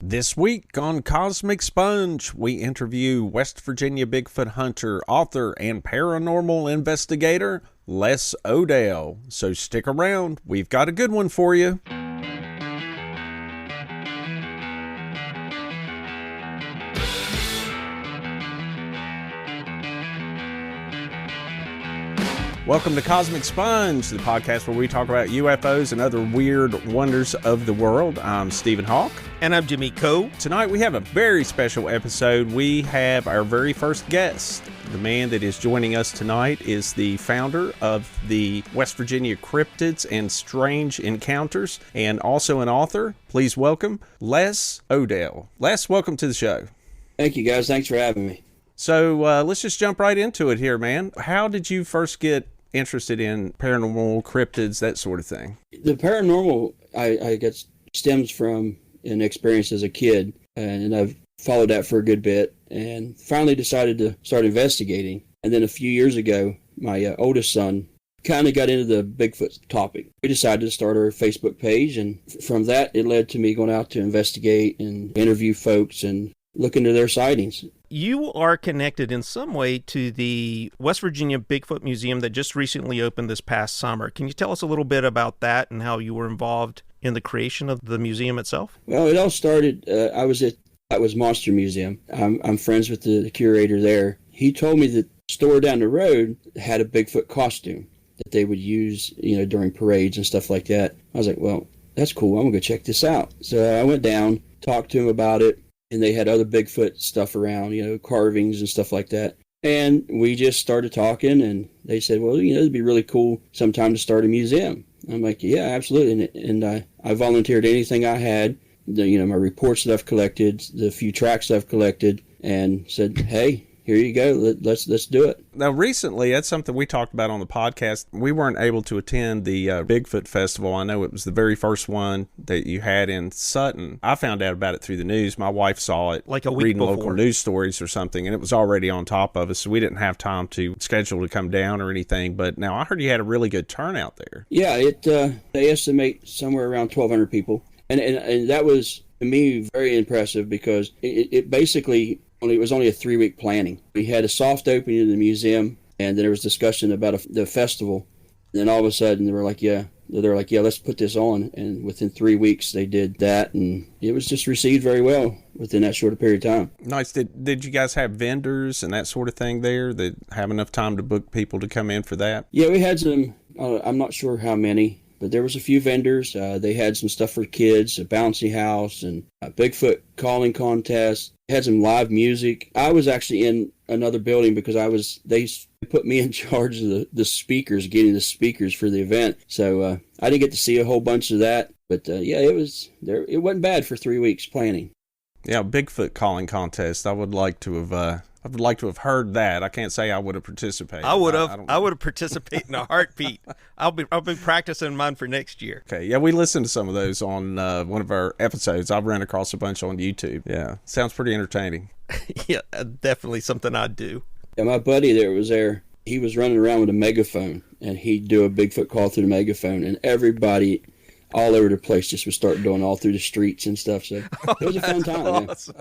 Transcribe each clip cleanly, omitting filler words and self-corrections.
This week on Cosmic Sponge, we interview West Virginia Bigfoot hunter, author, and paranormal investigator, Les Odell. So stick around, we've got a good one for you. Welcome to Cosmic Sponge, the podcast where we talk about UFOs and other weird wonders of the world. I'm Stephen Hawk. And I'm Jimmy Coe. Tonight we have a very special episode. We have our very first guest. The man that is joining us tonight is the founder of the West Virginia Cryptids and Strange Encounters, and also an author. Please welcome Les Odell. Les, welcome to the show. Thank you, guys. Thanks for having me. So let's just jump right into it here, man. How did you first get interested in paranormal, cryptids, that sort of thing? The paranormal, I guess, stems from an experience as a kid, and I've followed that for a good bit, and finally decided to start investigating. And then a few years ago, my oldest son kind of got into the Bigfoot topic. We decided to start our Facebook page, and from that, it led to me going out to investigate and interview folks and look into their sightings. You are connected in some way to the West Virginia Bigfoot Museum that just recently opened this past summer. Can you tell us a little bit about that and how you were involved in the creation of the museum itself? Well, it all started, I was at Monster Museum. I'm friends with the curator there. He told me that the store down the road had a Bigfoot costume that they would use, during parades and stuff like that. I was like, well, that's cool. I'm going to go check this out. So I went down, talked to him about it. And they had other Bigfoot stuff around, carvings and stuff like that. And we just started talking, and they said, well, it'd be really cool sometime to start a museum. I'm like, yeah, absolutely. And I volunteered anything I had, my reports that I've collected, the few tracks that I've collected, and said, hey, here you go. Let's do it. Now, recently, that's something we talked about on the podcast. We weren't able to attend the Bigfoot Festival. I know it was the very first one that you had in Sutton. I found out about it through the news. My wife saw it like a week reading before. Local news stories or something, and it was already on top of us, so we didn't have time to schedule to come down or anything. But now I heard you had a really good turnout there. Yeah, they estimate somewhere around 1,200 people. And that was, to me, very impressive because it basically... It was only a 3-week planning. We had a soft opening in the museum, and then there was discussion about the festival. And then all of a sudden, they were like, yeah, let's put this on. And within 3 weeks, they did that, and it was just received very well within that short period of time. Nice. Did you guys have vendors and that sort of thing there that have enough time to book people to come in for that? Yeah, we had some, I'm not sure how many, but there was a few vendors. They had some stuff for kids, a bouncy house, and a Bigfoot calling contest. Had some live music. I was actually in another building because they put me in charge of the speakers, getting the speakers for the event. So I didn't get to see a whole bunch of that, but yeah, it wasn't bad for 3 weeks planning. Yeah, Bigfoot calling contest. I would like to have heard that. I can't say I would have participated. I would have participated in a heartbeat. I'll be practicing mine for next year. Okay, yeah, we listened to some of those on one of our episodes. I've ran across a bunch on YouTube. Yeah, sounds pretty entertaining. Yeah, definitely something I'd do. Yeah, my buddy was there. He was running around with a megaphone, and he'd do a Bigfoot call through the megaphone, and everybody all over the place just would start doing all through the streets and stuff. So it was a fun time. Awesome.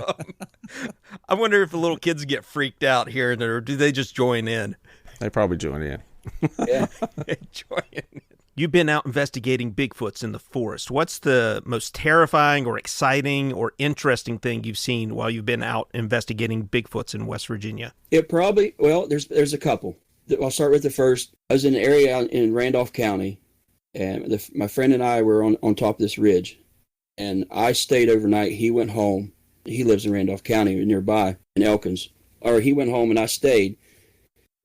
I wonder if the little kids get freaked out here, or do they just join in? They probably join in. Yeah. Join in. You've been out investigating Bigfoots in the forest. What's the most terrifying or exciting or interesting thing you've seen while you've been out investigating Bigfoots in West Virginia? There's a couple. I'll start with the first. I was in an area in Randolph County, and my friend and I were on top of this ridge, and I stayed overnight. He went home. He lives in Randolph County nearby in Elkins. Or he went home and I stayed.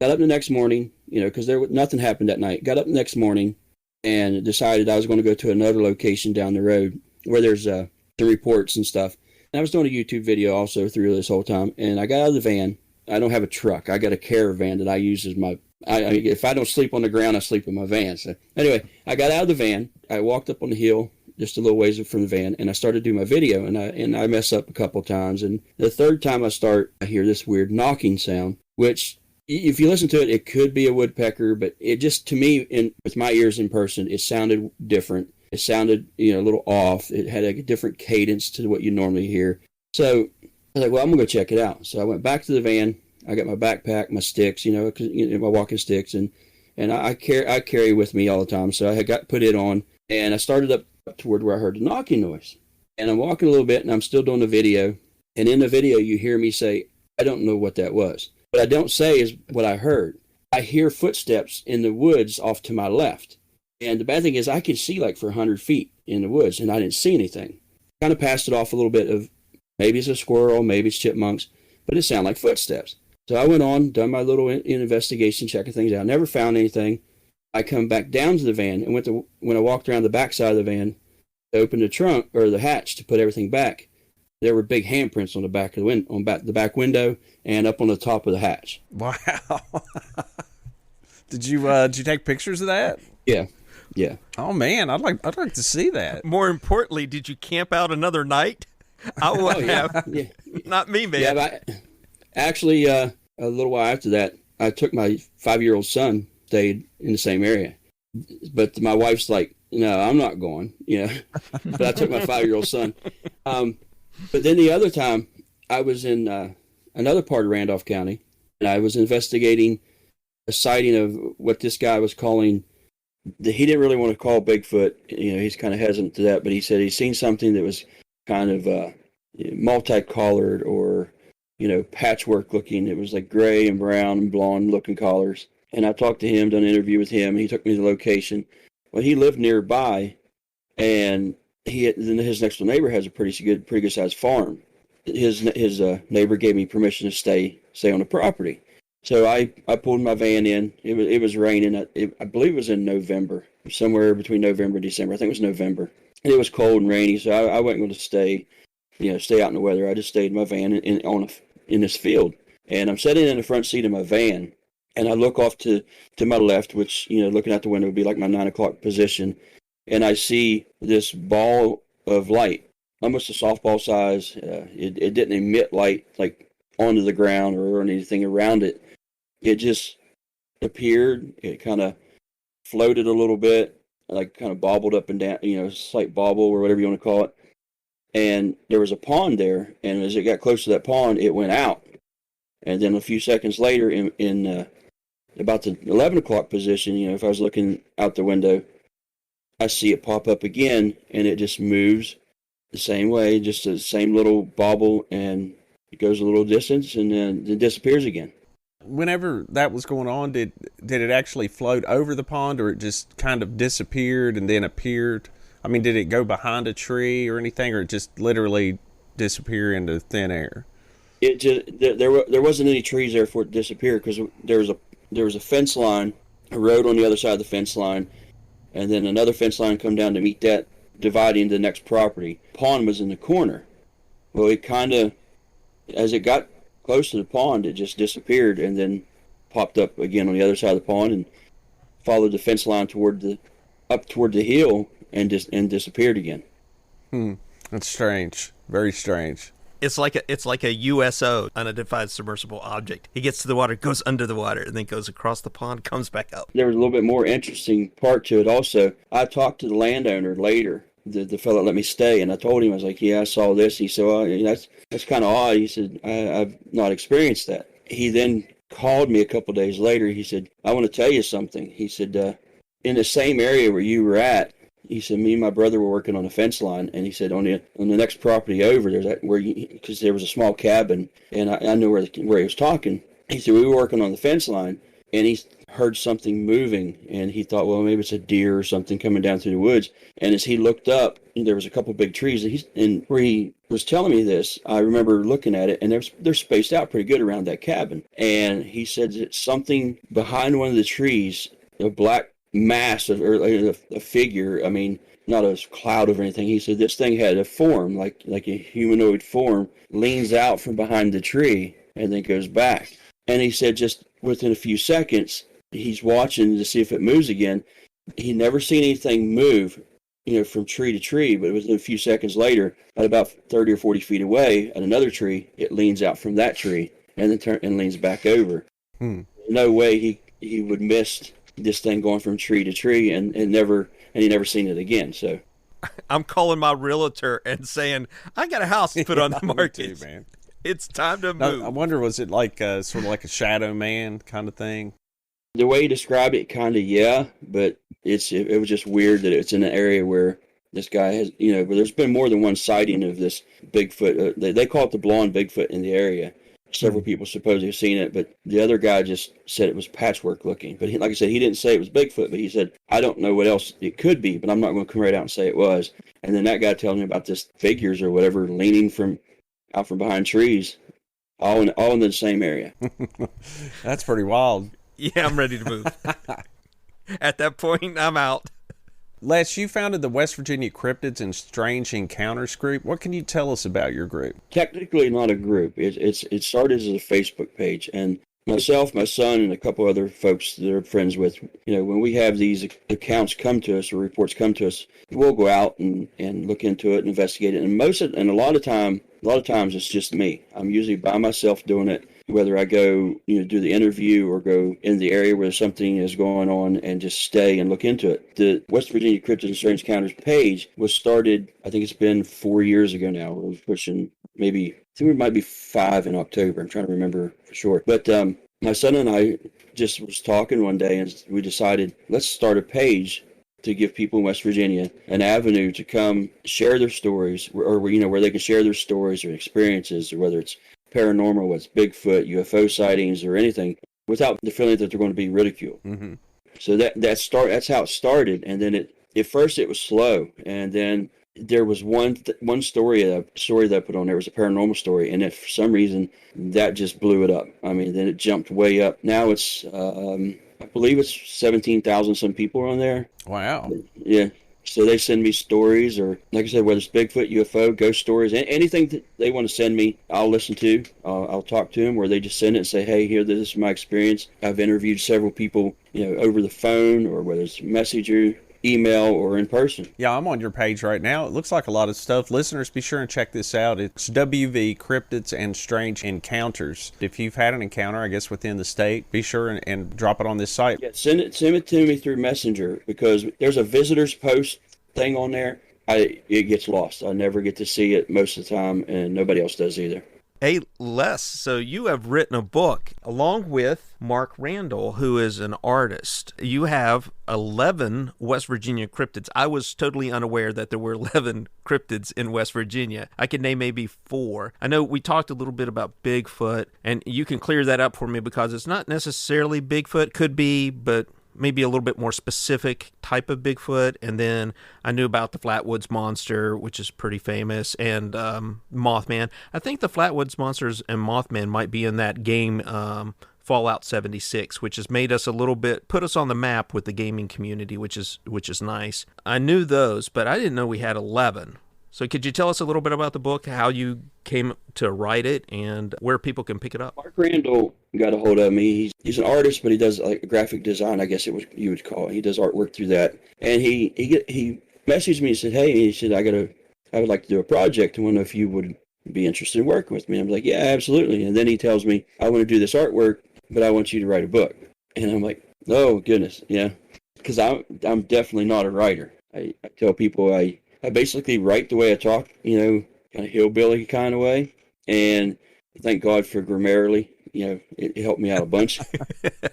Got up the next morning, because nothing happened that night. Got up the next morning and decided I was going to go to another location down the road where there's the reports and stuff. And I was doing a YouTube video also through this whole time. And I got out of the van. I don't have a truck. I got a caravan that I use as my... if I don't sleep on the ground, I sleep in my van. So anyway, I got out of the van. I walked up on the hill just a little ways from the van, and I started doing my video, and I mess up a couple times. And the third time I hear this weird knocking sound, which, if you listen to it, it could be a woodpecker, but it just, to me, with my ears in person, it sounded different. It sounded, a little off. It had a different cadence to what you normally hear. So I was like, well, I'm going to go check it out. So I went back to the van. I got my backpack, my sticks, my walking sticks, and I carry with me all the time. So I had put it on, and I started up toward where I heard the knocking noise. And I'm walking a little bit, and I'm still doing the video. And in the video, you hear me say, I don't know what that was. What I don't say is what I heard. I hear footsteps in the woods off to my left. And the bad thing is I could see like for 100 feet in the woods, and I didn't see anything. Kind of passed it off a little bit of maybe it's a squirrel, maybe it's chipmunks, but it sounded like footsteps. So I went on, done my little investigation, checking things out. Never found anything. I come back down to the van, and when I walked around the back side of the van, to open the trunk or the hatch to put everything back, there were big handprints on the back of the back window and up on the top of the hatch. Wow. Did you take pictures of that? Yeah. Yeah. Oh man, I'd like to see that. More importantly, did you camp out another night? I would have. Yeah. Not me, man. Yeah, but actually, a little while after that, I took my 5-year-old son, stayed in the same area. But my wife's like, no, I'm not going, But I took my 5-year-old son. But then the other time, I was in another part of Randolph County, and I was investigating a sighting of what this guy was calling. He didn't really want to call Bigfoot. He's kind of hesitant to that, but he said he's seen something that was kind of multicolored or, patchwork looking. It was like gray and brown and blonde looking collars. And I talked to him, done an interview with him, and he took me to the location. Well, he lived nearby, and his next door neighbor has a pretty good sized farm. His neighbor gave me permission to stay on the property. So I pulled my van in. It was raining. I believe it was in November, somewhere between November and December. I think it was November. And it was cold and rainy, so I wasn't going to stay out in the weather. I just stayed in my van in this field. And I'm sitting in the front seat of my van, and I look off to my left, which, looking out the window would be like my 9 o'clock position. And I see this ball of light, almost a softball size. It didn't emit light like onto the ground or anything around it. It just appeared. It kind of floated a little bit, like kind of bobbled up and down, slight bobble or whatever you want to call it. And there was a pond there, and as it got close to that pond, it went out. And then a few seconds later, in about the 11 o'clock position, if I was looking out the window, I see it pop up again, and it just moves the same way, just the same little bobble, and it goes a little distance, and then it disappears again. Whenever that was going on, did it actually float over the pond, or it just kind of disappeared and then appeared? I mean, did it go behind a tree or anything, or it just literally disappear into thin air? It just there wasn't any trees there for it to disappear, because there was a fence line, a road on the other side of the fence line, and then another fence line come down to meet that, dividing the next property. Pond was in the corner. Well, it kind of, as it got close to the pond, it just disappeared and then popped up again on the other side of the pond and followed the fence line up toward the hill and disappeared again. That's strange. Very strange. It's like a USO, unidentified submersible object. He gets to the water, goes under the water, and then goes across the pond, comes back up. There was a little bit more interesting part to it also. I talked to the landowner later, the fellow that let me stay, and I told him, I was like, yeah, I saw this. He said, well, that's kind of odd. He said, I've not experienced that. He then called me a couple of days later. He said, I want to tell you something. He said, in the same area where you were at, he said, me and my brother were working on a fence line, and he said, on the next property over, there's that because there was a small cabin, and I knew where he was talking. He said, we were working on the fence line, and he heard something moving, and he thought, well, maybe it's a deer or something coming down through the woods. And as he looked up, there was a couple big trees, and where he was telling me this, I remember looking at it, and they're spaced out pretty good around that cabin. And he said that something behind one of the trees, a black mass or a figure, I mean, not a cloud of anything. He said this thing had a form, like a humanoid form, leans out from behind the tree and then goes back. And he said just within a few seconds, he's watching to see if it moves again. He never seen anything move, from tree to tree, but within a few seconds later, at about 30 or 40 feet away at another tree, it leans out from that tree and then and leans back over. No way he would miss this thing going from tree to tree and and he never seen it again. So I'm calling my realtor and saying, I got a house to put on the Me market. too, man. It's time to Now, move. I wonder, was it like sort of like a shadow man kind of thing? the way he described it, kind of, yeah, but it was just weird that it's in an area where this guy has, where there's been more than one sighting of this Bigfoot. They call it the blonde Bigfoot in the area. Several people supposedly have seen it, but the other guy just said it was patchwork looking. But like I said, he didn't say it was Bigfoot, but he said, I don't know what else it could be, but I'm not going to come right out and say it was. And then that guy tells me about this figures or whatever leaning out from behind trees, all in the same area. That's pretty wild. Yeah, I'm ready to move. At that point, I'm out. Les, you founded the West Virginia Cryptids and Strange Encounters group. What can you tell us about your group? Technically not a group. It started as a Facebook page, and myself, my son, and a couple other folks that are friends with, when we have these accounts come to us or reports come to us, we'll go out and look into it and investigate it. And a lot of times it's just me. I'm usually by myself doing it, whether I go, do the interview or go in the area where something is going on and just stay and look into it. The West Virginia Cryptids and Strange Encounters page was started, I think it's been 4 years ago now. We're pushing maybe, I think we might be 5 in October. I'm trying to remember for sure. But my son and I just was talking one day, and we decided, let's start a page to give people in West Virginia an avenue to come share their stories, or where they can share their stories or experiences, or whether it's paranormal, what's Bigfoot, UFO sightings, or anything, without the feeling that they're going to be ridiculed. Mm-hmm. So that's how it started. And then at first it was slow, and then there was one story that I put on there was a paranormal story, and for some reason that just blew it up. I mean, then it jumped way up. Now it's I believe it's 17,000 some people on there. Wow. Yeah. So they send me stories, or like I said, whether it's Bigfoot, UFO, ghost stories, anything that they want to send me, I'll listen to. I'll talk to them, or they just send it and say, hey, here, this is my experience. I've interviewed several people, over the phone, or whether it's messenger, email, or in person. Yeah, I'm on your page right now. It looks like a lot of stuff. Listeners, be sure and check this out. It's WV Cryptids and Strange Encounters. If you've had an encounter, I guess, within the state, be sure and drop it on this site. Yeah, send it to me through Messenger, because there's a visitors post thing on there. It gets lost. I never get to see it most of the time, and nobody else does either. Hey, Les, so you have written a book along with Mark Randall, who is an artist. You have 11 West Virginia cryptids. I was totally unaware that there were 11 cryptids in West Virginia. I could name maybe 4. I know we talked a little bit about Bigfoot, and you can clear that up for me, because it's not necessarily Bigfoot. Could be, but maybe a little bit more specific type of Bigfoot. And then I knew about the Flatwoods Monster, which is pretty famous, and Mothman. I think the Flatwoods Monsters and Mothman might be in that game Fallout 76, which has made us put us on the map with the gaming community, which is nice. I knew those, but I didn't know we had 11. So could you tell us a little bit about the book, how you came to write it, and where people can pick it up? Mark Randall got a hold of me. He's an artist, but he does like graphic design, I guess you would call it. He does artwork through that. And he messaged me and said, hey, he said, I would like to do a project. I want to know if you would be interested in working with me. I'm like, yeah, absolutely. And then he tells me, I want to do this artwork, but I want you to write a book. And I'm like, oh, goodness, yeah. Because I'm definitely not a writer. I tell people I basically write the way I talk, kind of hillbilly kind of way. And thank God for Grammarly. It helped me out a bunch.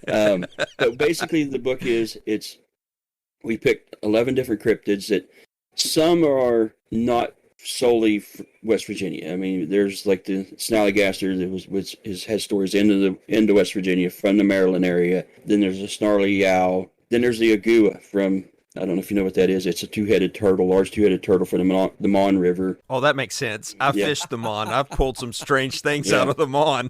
But basically the book we picked 11 different cryptids that some are not solely West Virginia. I mean, there's like the Snallygaster that has stories into West Virginia from the Maryland area. Then there's a Snarly Yow. Then there's the Agua from, I don't know if you know what that is. It's a large two-headed turtle from the Mon River. Oh, that makes sense. I fished the Mon. I've pulled some strange things out of the Mon.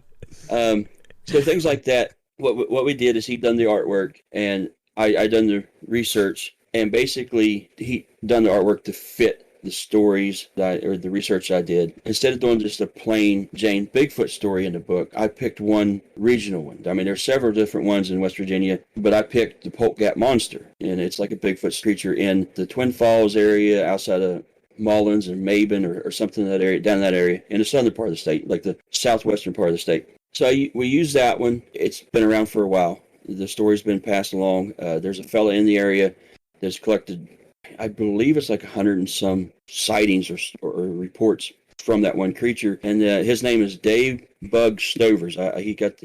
So things like that. What we did is he done the artwork, and I done the research, and basically he done the artwork to fit the stories or the research I did. Instead of doing just a plain Jane Bigfoot story in the book, I picked one regional one. I mean, there's several different ones in West Virginia, but I picked the Polk Gap Monster, and it's like a Bigfoot creature in the Twin Falls area outside of Mullins and Maben or something in that area, down in that area, in the southern part of the state, like the southwestern part of the state. So we use that one. It's been around for a while. The story's been passed along. There's a fella in the area that's collected I believe it's like 100 and some sightings or reports from that one creature. And his name is Dave Bug Stovers. He's got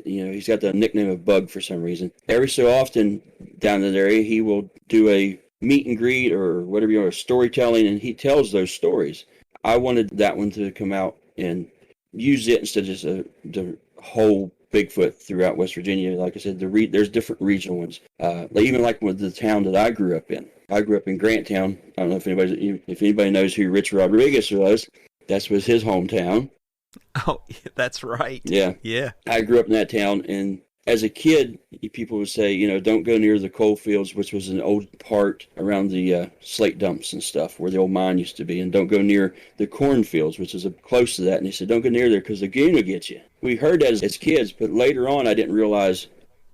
the nickname of Bug for some reason. Every so often down in that area, he will do a meet and greet or whatever you want, storytelling, and he tells those stories. I wanted that one to come out and use it instead of just the whole Bigfoot throughout West Virginia. Like I said, there's different regional ones. Even like with the town that I grew up in. I grew up in Grantown. I don't know if anybody knows who Rich Rodriguez was. That was his hometown. Oh, that's right. Yeah. Yeah. I grew up in that town, and as a kid, people would say, don't go near the coal fields, which was an old part around the slate dumps and stuff where the old mine used to be, and don't go near the cornfields, which is close to that. And he said, don't go near there because the goon will get you. We heard that as kids, but later on, I didn't realize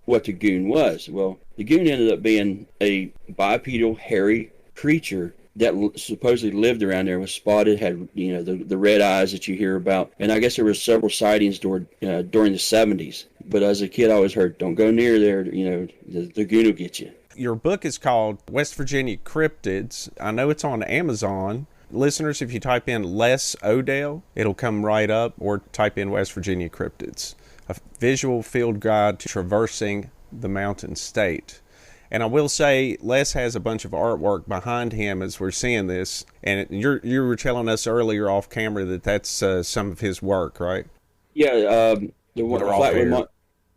what the goon was. Well, the goon ended up being a bipedal, hairy creature that supposedly lived around there, was spotted, had the red eyes that you hear about, and I guess there were several sightings during the 70s. But as a kid, I always heard, "Don't go near there. The goon will get you." Your book is called West Virginia Cryptids. I know it's on Amazon. Listeners, if you type in Les Odell, it'll come right up, or type in West Virginia Cryptids, a visual field guide to traversing the Mountain State. And I will say, Les has a bunch of artwork behind him as we're seeing this. And you were telling us earlier off camera that that's some of his work, right? Yeah, the one.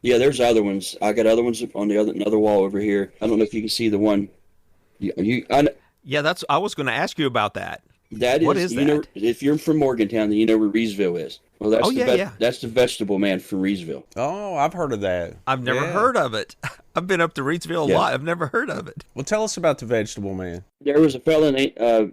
Yeah, there's other ones. I got other ones on another wall over here. I don't know if you can see the one. Yeah, I was going to ask you about that. What is that? If you're from Morgantown, then you know where Reesville is. Well, that's the vegetable man from Reesville. Oh, I've heard of that. I've never heard of it. I've been up to Reesville a lot. I've never heard of it. Well, tell us about the vegetable man. There was a fella named, I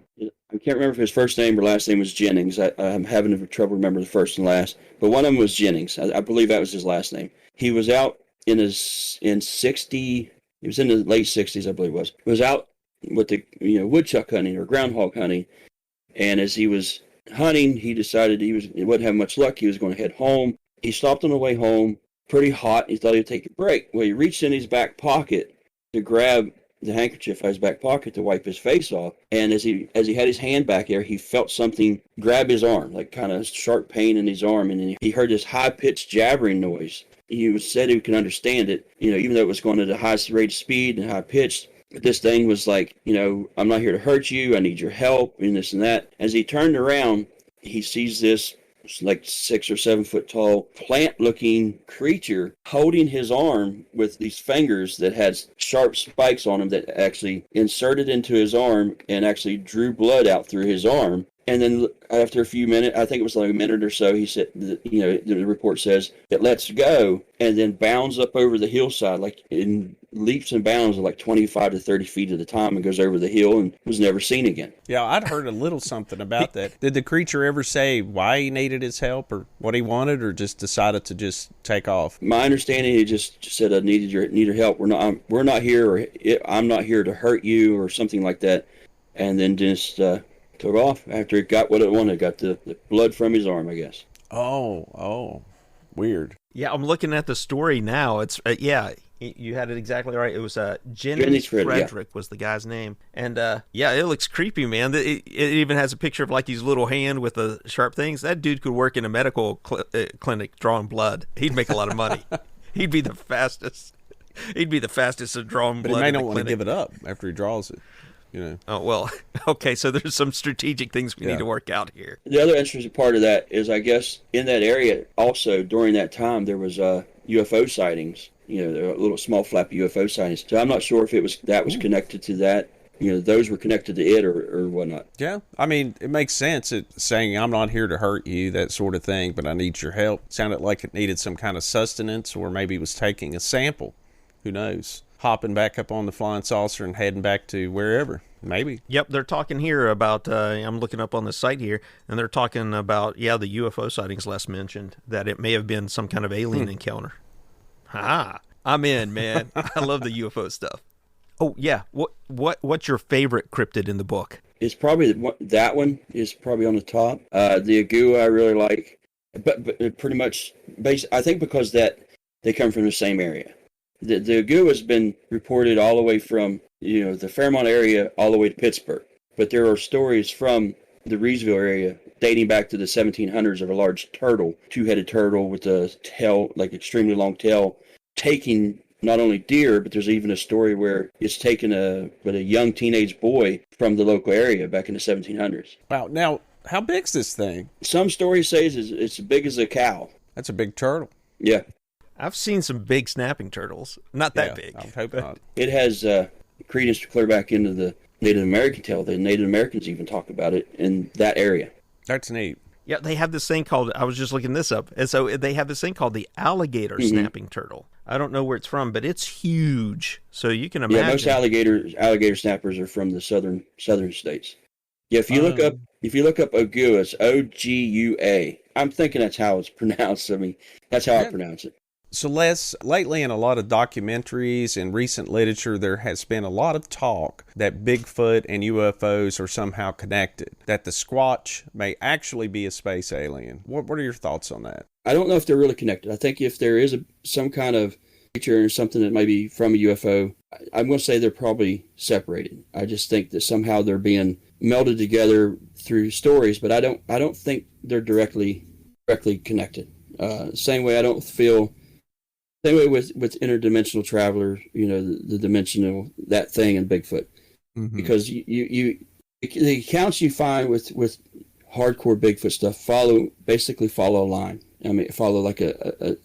can't remember if his first name or last name was Jennings. I'm having trouble remembering the first and last, but one of them was Jennings. I believe that was his last name. He was out he was in the late 60s, I believe it was. He was out with the woodchuck hunting or groundhog hunting. And as he was hunting, he decided he wouldn't have much luck. He was going to head home. He stopped on the way home, pretty hot. He thought he'd take a break. Well, he reached in his back pocket to grab the handkerchief out of his back pocket to wipe his face off. And as he had his hand back there, he felt something grab his arm, like kind of sharp pain in his arm. And then he heard this high-pitched jabbering noise. He said he could understand it, even though it was going at a high rate of speed and high-pitched. But this thing was like, I'm not here to hurt you. I need your help, and this and that. As he turned around, he sees this like 6 or 7 foot tall plant-looking creature holding his arm with these fingers that had sharp spikes on them that actually inserted into his arm and actually drew blood out through his arm. And then after a few minutes, I think it was like a minute or so, he said, the report says it lets go and then bounds up over the hillside, like in leaps and bounds of like 25 to 30 feet at a time, and goes over the hill and was never seen again. Yeah, I'd heard a little something about that. Did the creature ever say why he needed his help or what he wanted, or just decided to just take off? My understanding, he just said, I need your help. We're not here, or I'm not here to hurt you, or something like that. And then just took off after it got what it wanted. Got the blood from his arm, I guess. Oh, weird. Yeah, I'm looking at the story now. It's you had it exactly right. It was Jennings Frederick was the guy's name, and it looks creepy, man. It even has a picture of like his little hand with the sharp things. That dude could work in a medical clinic drawing blood. He'd make a lot of money. He'd be the fastest. He'd be the fastest at drawing blood. But he may not want to give it up after he draws it. Oh, well, okay, so there's some strategic things we need to work out here. The other interesting part of that is, I guess, in that area also during that time there was UFO sightings, there were little small flappy UFO sightings. So I'm not sure if was connected to that. Those were connected to it or whatnot. Yeah, I mean, it makes sense. It's saying, I'm not here to hurt you, that sort of thing, but I need your help. It sounded like it needed some kind of sustenance, or maybe it was taking a sample. Who knows? Hopping back up on the flying saucer and heading back to wherever, maybe. Yep, they're talking here about, I'm looking up on the site here, and they're talking about, the UFO sightings Les mentioned, that it may have been some kind of alien encounter. I'm in, man. I love the UFO stuff. Oh, yeah. What's your favorite cryptid in the book? It's probably, that one is probably on the top. The Agua I really like, but pretty much, I think because they come from the same area. The Agua has been reported all the way from, the Fairmont area all the way to Pittsburgh. but there are stories from the Reedsville area dating back to the 1700s of a large turtle, two-headed turtle with a tail, like extremely long tail, taking not only deer, but there's even a story where it's taken a young teenage boy from the local area back in the 1700s. Wow. Now, how big's this thing? Some stories say it's as big as a cow. That's a big turtle. Yeah. I've seen some big snapping turtles. Not that big. I hope not. It has credence to clear back into the Native American tale. The Native Americans even talk about it in that area. That's neat. Yeah, they have this thing called, I was just looking this up, and so they have this thing called the alligator snapping turtle. I don't know where it's from, but it's huge. So you can imagine. Yeah, most alligator snappers are from the southern states. Yeah, if you look up Ogua, it's Ogua. I'm thinking that's how it's pronounced. I mean, that's how I pronounce it. So, Les, lately in a lot of documentaries and recent literature, there has been a lot of talk that Bigfoot and UFOs are somehow connected, that the Squatch may actually be a space alien. What are your thoughts on that? I don't know if they're really connected. I think if there is some kind of creature or something that may be from a UFO, I'm going to say they're probably separated. I just think that somehow they're being melded together through stories, but I don't think they're directly connected. Same way with interdimensional travelers, the dimensional, that thing in Bigfoot, because the accounts you find with hardcore Bigfoot stuff basically follow a line. I mean, follow like a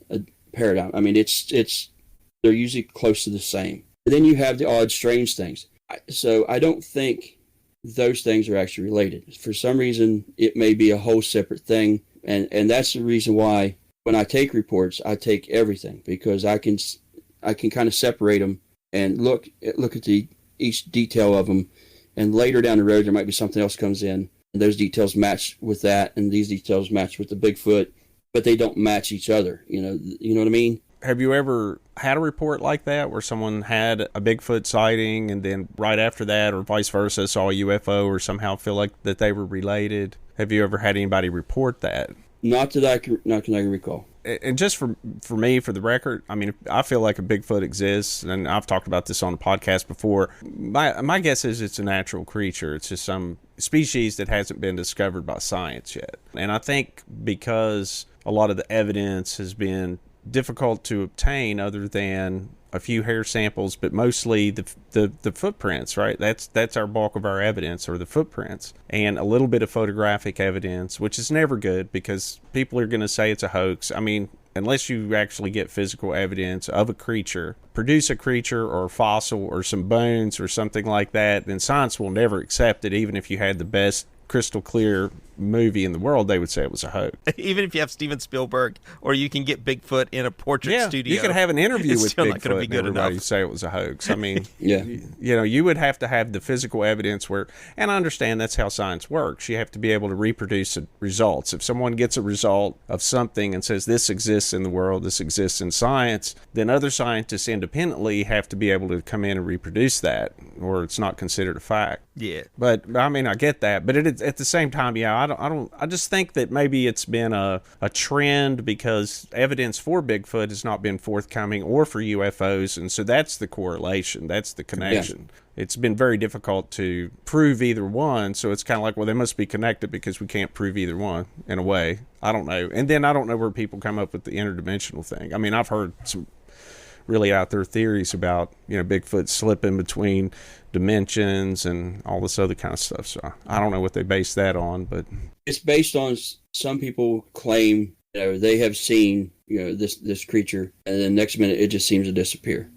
paradigm. I mean, they're usually close to the same. But then you have the odd, strange things. So I don't think those things are actually related. For some reason, it may be a whole separate thing, and that's the reason why. When I take reports, I take everything because I can kind of separate them and look at each detail of them, and later down the road there might be something else comes in, and those details match with that, and these details match with the Bigfoot, but they don't match each other. You know what I mean? Have you ever had a report like that where someone had a Bigfoot sighting and then right after that, or vice versa, saw a UFO or somehow feel like that they were related? Have you ever had anybody report that? Not that I can recall. And just for me, for the record, I mean, I feel like a Bigfoot exists, and I've talked about this on the podcast before. My guess is it's a natural creature. It's just some species that hasn't been discovered by science yet. And I think because a lot of the evidence has been difficult to obtain other than a few hair samples, but mostly the footprints, right? That's our bulk of our evidence, or the footprints, and a little bit of photographic evidence, which is never good because people are going to say it's a hoax. I mean, unless you actually get physical evidence of a creature, produce a creature or a fossil or some bones or something like that, then science will never accept it, even if you had the best crystal clear movie in the world. They would say it was a hoax. Even if you have Steven Spielberg, or you can get Bigfoot in a portrait studio. You could have an interview with still Bigfoot not gonna be and good everybody enough. say it was a hoax. I mean, Yeah. you would have to have the physical evidence where, and I understand that's how science works. You have to be able to reproduce results. If someone gets a result of something and says this exists in the world, this exists in science, then other scientists independently have to be able to come in and reproduce that, or it's not considered a fact. Yeah. But I mean, I get that, but at the same time, I just think that maybe it's been a trend because evidence for Bigfoot has not been forthcoming, or for UFOs, and so that's the correlation, that's the connection. Yeah. It's been very difficult to prove either one, so it's kind of like, well, they must be connected because we can't prove either one, in a way. I don't know. And then I don't know where people come up with the interdimensional thing. I mean, I've heard some really out there theories about, Bigfoot slipping between dimensions and all this other kind of stuff. So I don't know what they base that on, but it's based on some people claim they have seen this creature, and then next minute it just seems to disappear,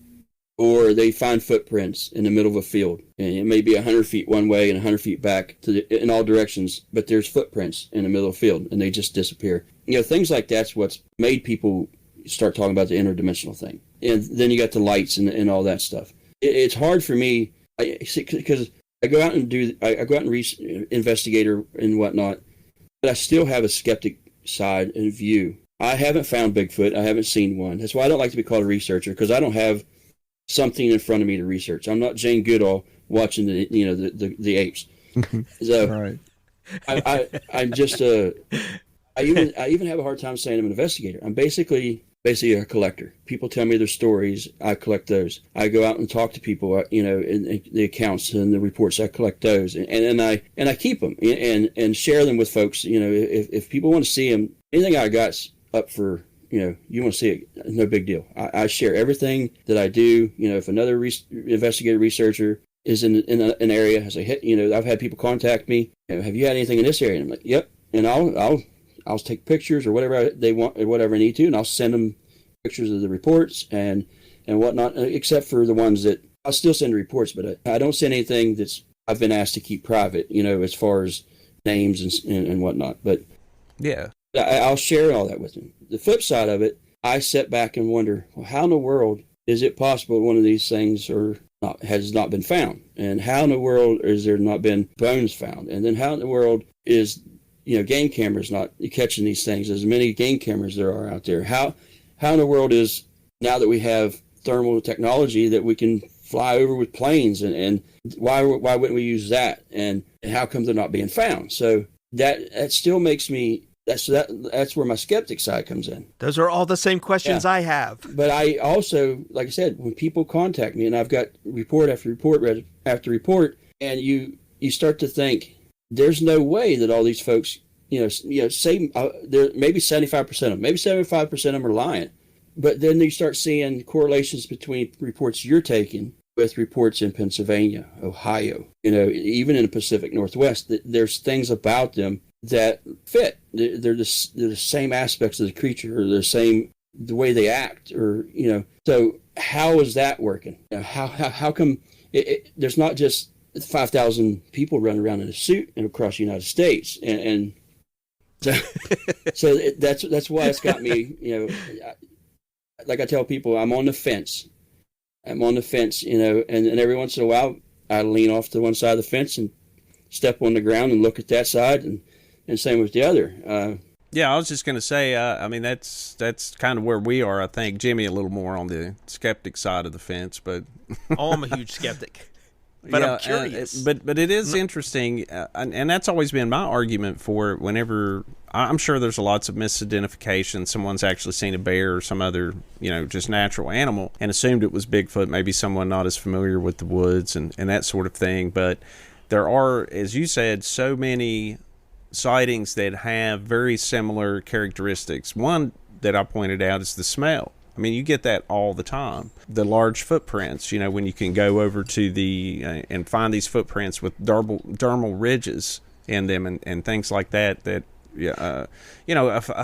or they find footprints in the middle of a field, and it may be 100 feet one way and 100 feet back in all directions, but there's footprints in the middle of the field and they just disappear. Things like that's what's made people start talking about the interdimensional thing. And then you got the lights and all that stuff. It's hard for me because I go out and investigate and whatnot, but I still have a skeptic side and view. I haven't found Bigfoot. I haven't seen one. That's why I don't like to be called a researcher, because I don't have something in front of me to research. I'm not Jane Goodall watching the apes. So right. I'm just I even have a hard time saying I'm an investigator. I'm basically basically a collector. People tell me their stories. I collect those. I go out and talk to people, in the accounts and the reports. I collect those, and I keep them and share them with folks. If people want to see them, anything I got's up for. You want to see it, no big deal. I share everything that I do. If another investigator researcher is in an area, I say, I've had people contact me. Have you had anything in this area? And I'm like, yep. And I'll take pictures or whatever they want, or whatever I need to, and I'll send them pictures of the reports and whatnot, except for the ones that I'll still send reports, but I don't send anything that's I've been asked to keep private, as far as names and whatnot. But yeah, I'll share all that with them. The flip side of it, I sit back and wonder, well, how in the world is it possible one of these things has not been found? And how in the world is there not been bones found? And then how in the world is game cameras not catching these things? As many game cameras there are out there. How in the world is, now that we have thermal technology, that we can fly over with planes, and why wouldn't we use that? And how come they're not being found? So that still makes me, that's where my skeptic side comes in. Those are all the same questions I have. But I also, like I said, when people contact me, and I've got report after report after report, and you start to think, there's no way that all these folks, say there maybe 75% of them, maybe 75% of them are lying. But then you start seeing correlations between reports you're taking with reports in Pennsylvania, Ohio, even in the Pacific Northwest. There's things about them that fit. They're the same aspects of the creature, or the way they act, or So how is that working? How come there's not just 5,000 people running around in a suit and across the United States, and so that's why it's got me. Like I tell people, I'm on the fence. And every once in a while I lean off to one side of the fence and step on the ground and look at that side, and same with the other. Yeah, I was just going to say, that's kind of where we are. I think Jimmy a little more on the skeptic side of the fence, but I'm a huge skeptic. But I'm curious. But it is interesting, and that's always been my argument for whenever. I'm sure there's lots of misidentification. Someone's actually seen a bear or some other, just natural animal and assumed it was Bigfoot, maybe someone not as familiar with the woods and that sort of thing. But there are, as you said, so many sightings that have very similar characteristics. One that I pointed out is the smell. I mean, you get that all the time. The large footprints, when you can go over to and find these footprints with dermal ridges in them and things like that, a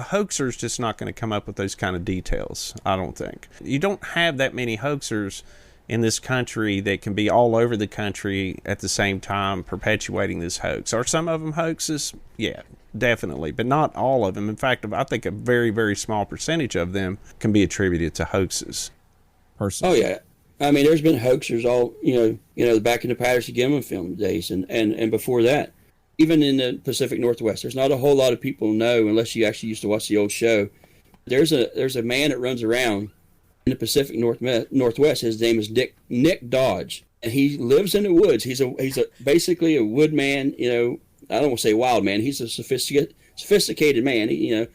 hoaxer's just not going to come up with those kind of details, I don't think. You don't have that many hoaxers in this country that can be all over the country at the same time perpetuating this hoax. Are some of them hoaxes? Yeah, definitely, but not all of them. In fact, I think a very, very small percentage of them can be attributed to hoaxes. Personally. Oh, yeah. I mean, there's been hoaxers all, back in the Patterson Gimlin film days and before that. Even in the Pacific Northwest, there's not a whole lot of people know, unless you actually used to watch the old show. There's a man that runs around in the Pacific Northwest. His name is Nick Dodge, and he lives in the woods. He's basically a woodman. I don't want to say wild man. He's a sophisticated man.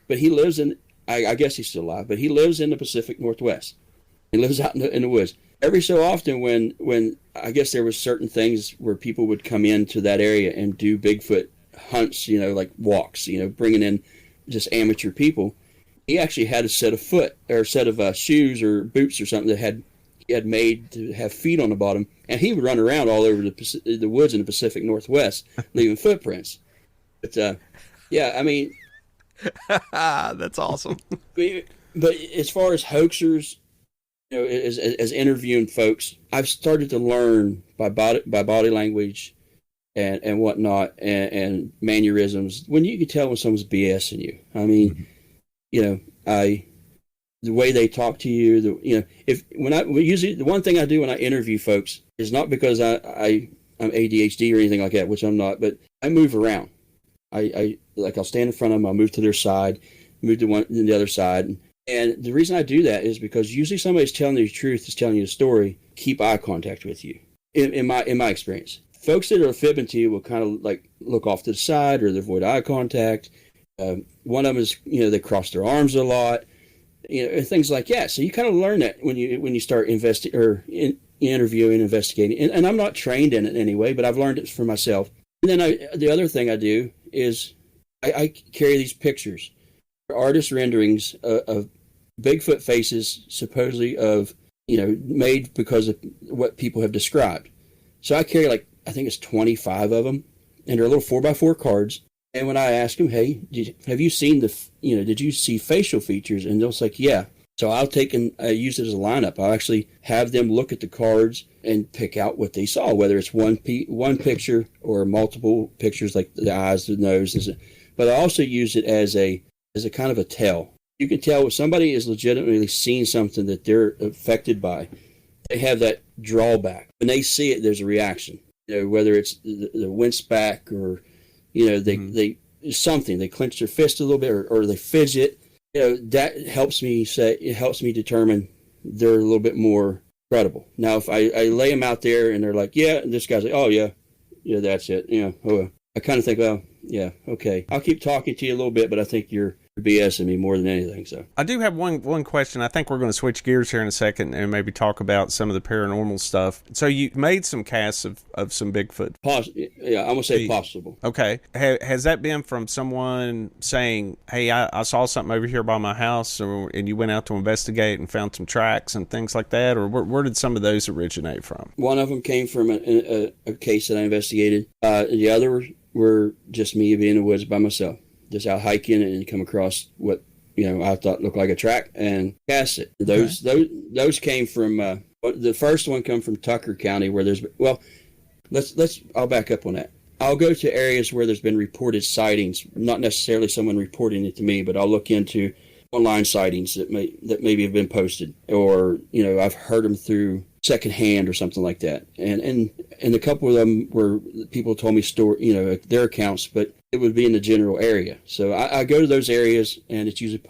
But he lives in. I guess he's still alive, but he lives in the Pacific Northwest. He lives out in the woods. Every so often, when I guess there was certain things where people would come into that area and do Bigfoot hunts, like walks, bringing in just amateur people. He actually had a set of shoes or boots or something that he had made to have feet on the bottom, and he would run around all over the woods in the Pacific Northwest, leaving footprints. But yeah, I mean, that's awesome. But as far as hoaxers, as interviewing folks, I've started to learn by body language and whatnot and mannerisms when you can tell when someone's BSing you. I mean, the way they talk to you, usually the one thing I do when I interview folks is not because I'm ADHD or anything like that, which I'm not, but I move around. I'll stand in front of them, I'll move to their side, move to the other side. And the reason I do that is because usually somebody's telling you the truth, is telling you the story, keep eye contact with you. In my experience, folks that are fibbing to you will kind of like look off to the side or they avoid eye contact. One of them is, they cross their arms a lot. and things like that. So you kind of learn that when you start interviewing, investigating. And I'm not trained in it anyway, but I've learned it for myself. And then the other thing I do is I carry these pictures, artist renderings of Bigfoot faces, supposedly made because of what people have described. So I carry I think it's 25 of them, and they're little 4x4 cards. And when I ask them, hey, have you seen did you see facial features? And they'll say, yeah. So I'll take and I use it as a lineup. I'll actually have them look at the cards and pick out what they saw, whether it's one picture or multiple pictures, like the eyes, the nose. But I also use it as a kind of a tell. You can tell if somebody is legitimately seeing something that they're affected by. They have that drawback. When they see it, there's a reaction. Whether it's the wince back or, they something. They clench their fist a little bit or they fidget. That helps me determine they're a little bit more credible. Now, if I lay them out there and they're like, yeah, and this guy's like, oh, yeah, that's it. I kind of think, well, yeah, okay. I'll keep talking to you a little bit, but I think you're BSing me more than anything. So I do have one question. I think we're going to switch gears here in a second and maybe talk about some of the paranormal stuff. So you made some casts of some Bigfoot. Yeah, I'm going to say possible. Okay. Has that been from someone saying, hey, I saw something over here by my house, and you went out to investigate and found some tracks and things like that? Or where did some of those originate from? One of them came from a case that I investigated. The other were just me being in the woods by myself, just out hiking and come across what I thought looked like a track and cast it. Those came from the first one come from Tucker County, where I'll back up on that. I'll go to areas where there's been reported sightings, not necessarily someone reporting it to me, but I'll look into online sightings that maybe have been posted, or I've heard them through secondhand or something like that. And a couple of them were people told me their accounts, but it would be in the general area. So I go to those areas, and it's usually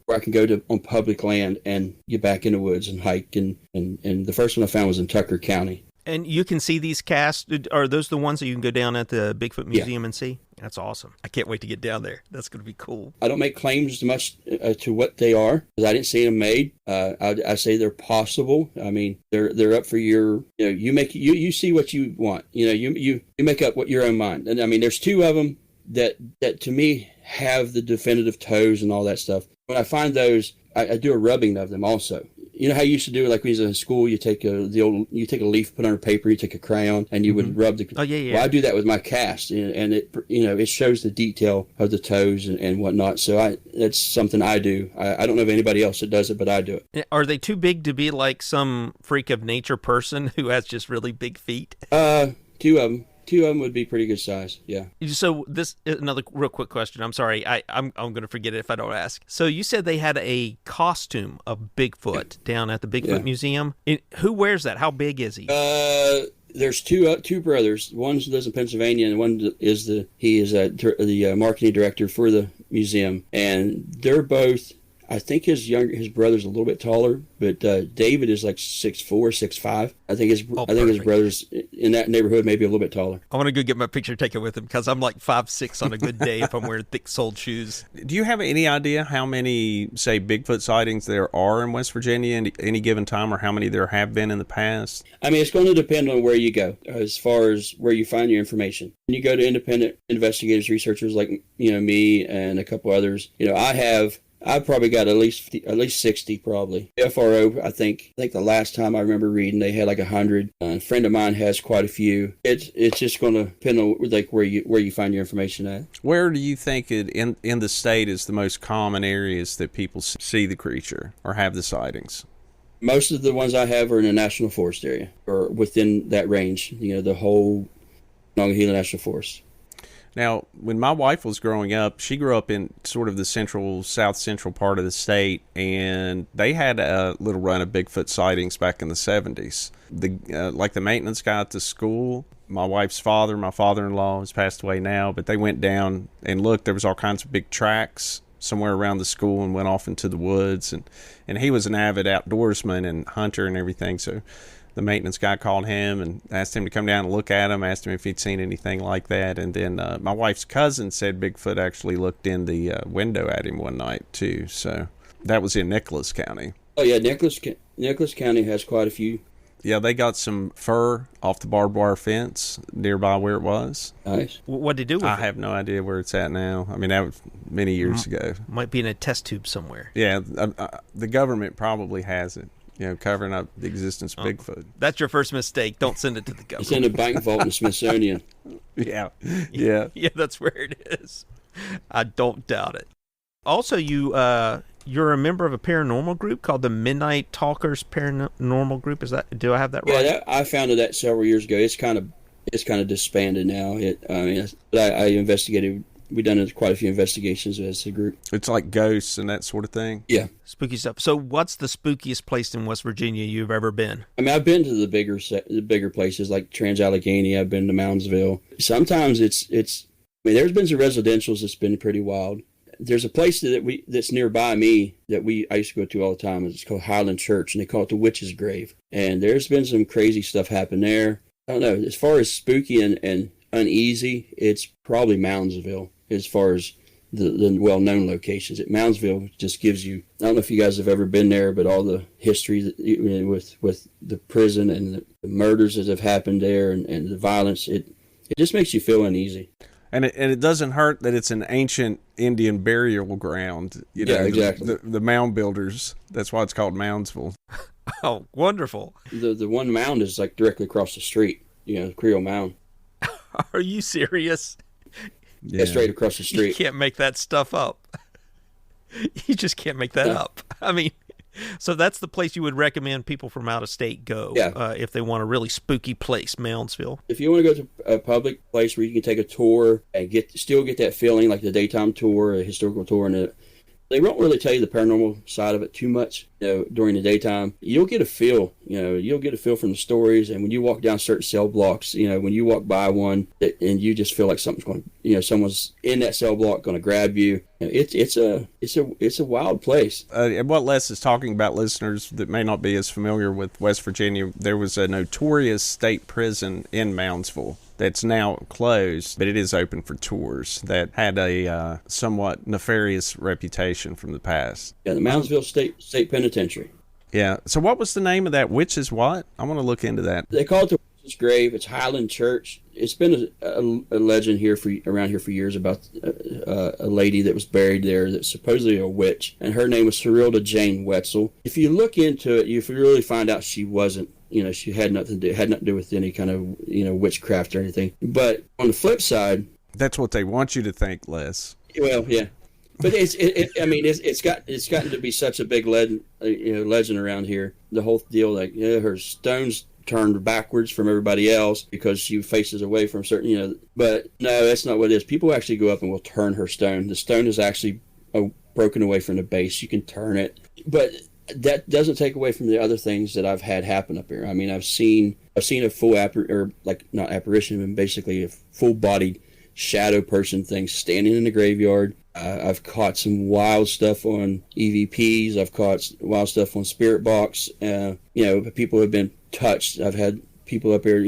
where I can go to on public land and get back in the woods and hike. And the first one I found was in Tucker County. And you can see these casts. Are those the ones that you can go down at the Bigfoot Museum and see? That's awesome. I can't wait to get down there. That's going to be cool. I don't make claims much to what they are, because I didn't see them made. I say they're possible. I mean, they're up for your. You see what you want. You make up what your own mind. And I mean, there's two of them that to me have the definitive toes and all that stuff. When I find those, I do a rubbing of them also. You know how you used to do it, like when you was in school, you take a leaf, put on a paper, you take a crayon, and you would rub the. Oh yeah. Well, I do that with my cast, and it it shows the detail of the toes and whatnot. So that's something I do. I don't know of anybody else that does it, but I do it. Are they too big to be like some freak of nature person who has just really big feet? Two of them. Two of them would be pretty good size, yeah. So this is another real quick question. I'm sorry, I'm going to forget it if I don't ask. So you said they had a costume of Bigfoot down at the Bigfoot Museum. Who wears that? How big is he? There's two brothers. One lives in Pennsylvania, and one is the marketing director for the museum. And they're both. I think his brother's a little bit taller, but David is like 6'4", 6'5". I think his brother's in that neighborhood maybe a little bit taller. I want to go get my picture taken with him, because I'm like 5'6" on a good day if I'm wearing thick-soled shoes. Do you have any idea how many, say, Bigfoot sightings there are in West Virginia at any given time, or how many there have been in the past? I mean, it's going to depend on where you go as far as where you find your information. When you go to independent investigators, researchers like me and a couple others, I've probably got at least 60 probably. FRO, I think the last time I remember reading, they had like 100. A friend of mine has quite a few. It's just going to depend on like where you find your information at. Where do you think in the state is the most common areas that people see the creature or have the sightings? Most of the ones I have are in the National Forest area or within that range. The whole Monongahela National Forest. Now, when my wife was growing up, she grew up in sort of the south central part of the state, and they had a little run of Bigfoot sightings back in the 70s. Like the maintenance guy at the school, my wife's father, my father-in-law, has passed away now, but they went down and looked. There was all kinds of big tracks somewhere around the school and went off into the woods, and he was an avid outdoorsman and hunter and everything, so the maintenance guy called him and asked him to come down and look at him, asked him if he'd seen anything like that. And then my wife's cousin said Bigfoot actually looked in the window at him one night too. So that was in Nicholas County. Oh yeah, Nicholas County has quite a few. Yeah, they got some fur off the barbed wire fence nearby where it was. Nice. What'd they do with it? I have no idea where it's at now. I mean, that was many years ago. Might be in a test tube somewhere. Yeah, the government probably has it, covering up the existence of Bigfoot. That's your first mistake. Don't send it to the government. It's in a bank vault in the Smithsonian. Yeah. Yeah, that's where it is. I don't doubt it. Also, you're a member of a paranormal group called the Midnight Talkers Paranormal Group. Do I have that right? Yeah, I founded that several years ago. It's kind of disbanded now. I investigated. We've done quite a few investigations as a group. It's like ghosts and that sort of thing. Yeah, spooky stuff. So, what's the spookiest place in West Virginia you've ever been? I mean, I've been to the bigger places like Trans-Allegheny. I've been to Moundsville. Sometimes it's. I mean, there's been some residentials that's been pretty wild. There's a place that's nearby me that I used to go to all the time. It's called Highland Church, and they call it the Witch's Grave. And there's been some crazy stuff happen there. I don't know. As far as spooky and uneasy, it's probably Moundsville as far as the well-known locations. At Moundsville just gives you, I don't know if you guys have ever been there, but all the history with the prison and the murders that have happened there and the violence, it just makes you feel uneasy. And it doesn't hurt that it's an ancient Indian burial ground. Yeah, exactly. The mound builders. That's why it's called Moundsville. Oh, wonderful. The one mound is like directly across the street, the Creole Mound. Are you serious? Yeah, straight across the street. You can't make that stuff up. You just can't make that up. I mean, so that's the place you would recommend people from out of state go if they want a really spooky place, Moundsville. If you want to go to a public place where you can take a tour and still get that feeling like the daytime tour, a historical tour, and they won't really tell you the paranormal side of it too much during the daytime. You'll get a feel, you'll get a feel from the stories. And when you walk down certain cell blocks, when you walk by one and you just feel like something's going, someone's in that cell block going to grab you. It's a wild place. And what Les is talking about, listeners that may not be as familiar with West Virginia, there was a notorious state prison in Moundsville that's now closed, but it is open for tours, that had a somewhat nefarious reputation from the past. Yeah, the Moundsville State Penitentiary. Yeah. So what was the name of that witch's what? I want to look into that. They call it the Witch's Grave. It's Highland Church. It's been a legend around here for years about a lady that was buried there that's supposedly a witch, and her name was Cerilda Jane Wetzel. If you look into it, you really find out she wasn't. She had nothing to do with any kind of witchcraft or anything. But on the flip side, that's what they want you to think, Les. Well, yeah, but it's gotten to be such a big legend around here. The whole deal, like her stones turned backwards from everybody else because she faces away from certain, But no, that's not what it is. People actually go up and will turn her stone. The stone is actually broken away from the base. You can turn it, but that doesn't take away from the other things that I've had happen up here. I mean, I've seen a full not apparition, but basically a full-bodied shadow person thing standing in the graveyard. I've caught some wild stuff on EVPs. I've caught wild stuff on Spirit Box. People have been touched. I've had people up here,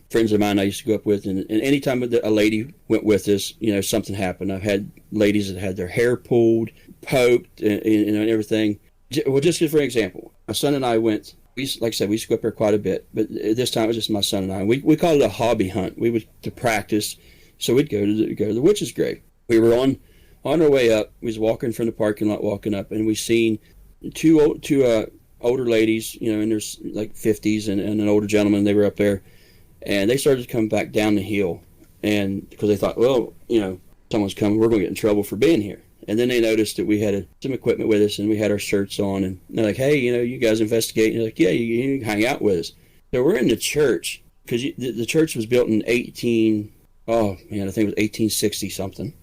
friends of mine I used to go up with, and anytime a lady went with us, something happened. I've had ladies that had their hair pulled, poked, and everything. Well, just for example, my son and I went. Like I said, we used to go up there quite a bit, but this time it was just my son and I. We called it a hobby hunt. We would to practice, so we'd go to the Witch's Grave. We were on our way up. We was walking from the parking lot, walking up, and we seen two older ladies, in their like 50s, and an older gentleman. They were up there, and they started to come back down the hill, and because they thought, well, someone's coming, we're going to get in trouble for being here. And then they noticed that we had some equipment with us, and we had our shirts on, and they're like, hey, you guys investigate? And they're like, yeah, you can hang out with us. So we're in the church, because the church was built in I think it was 1860 something.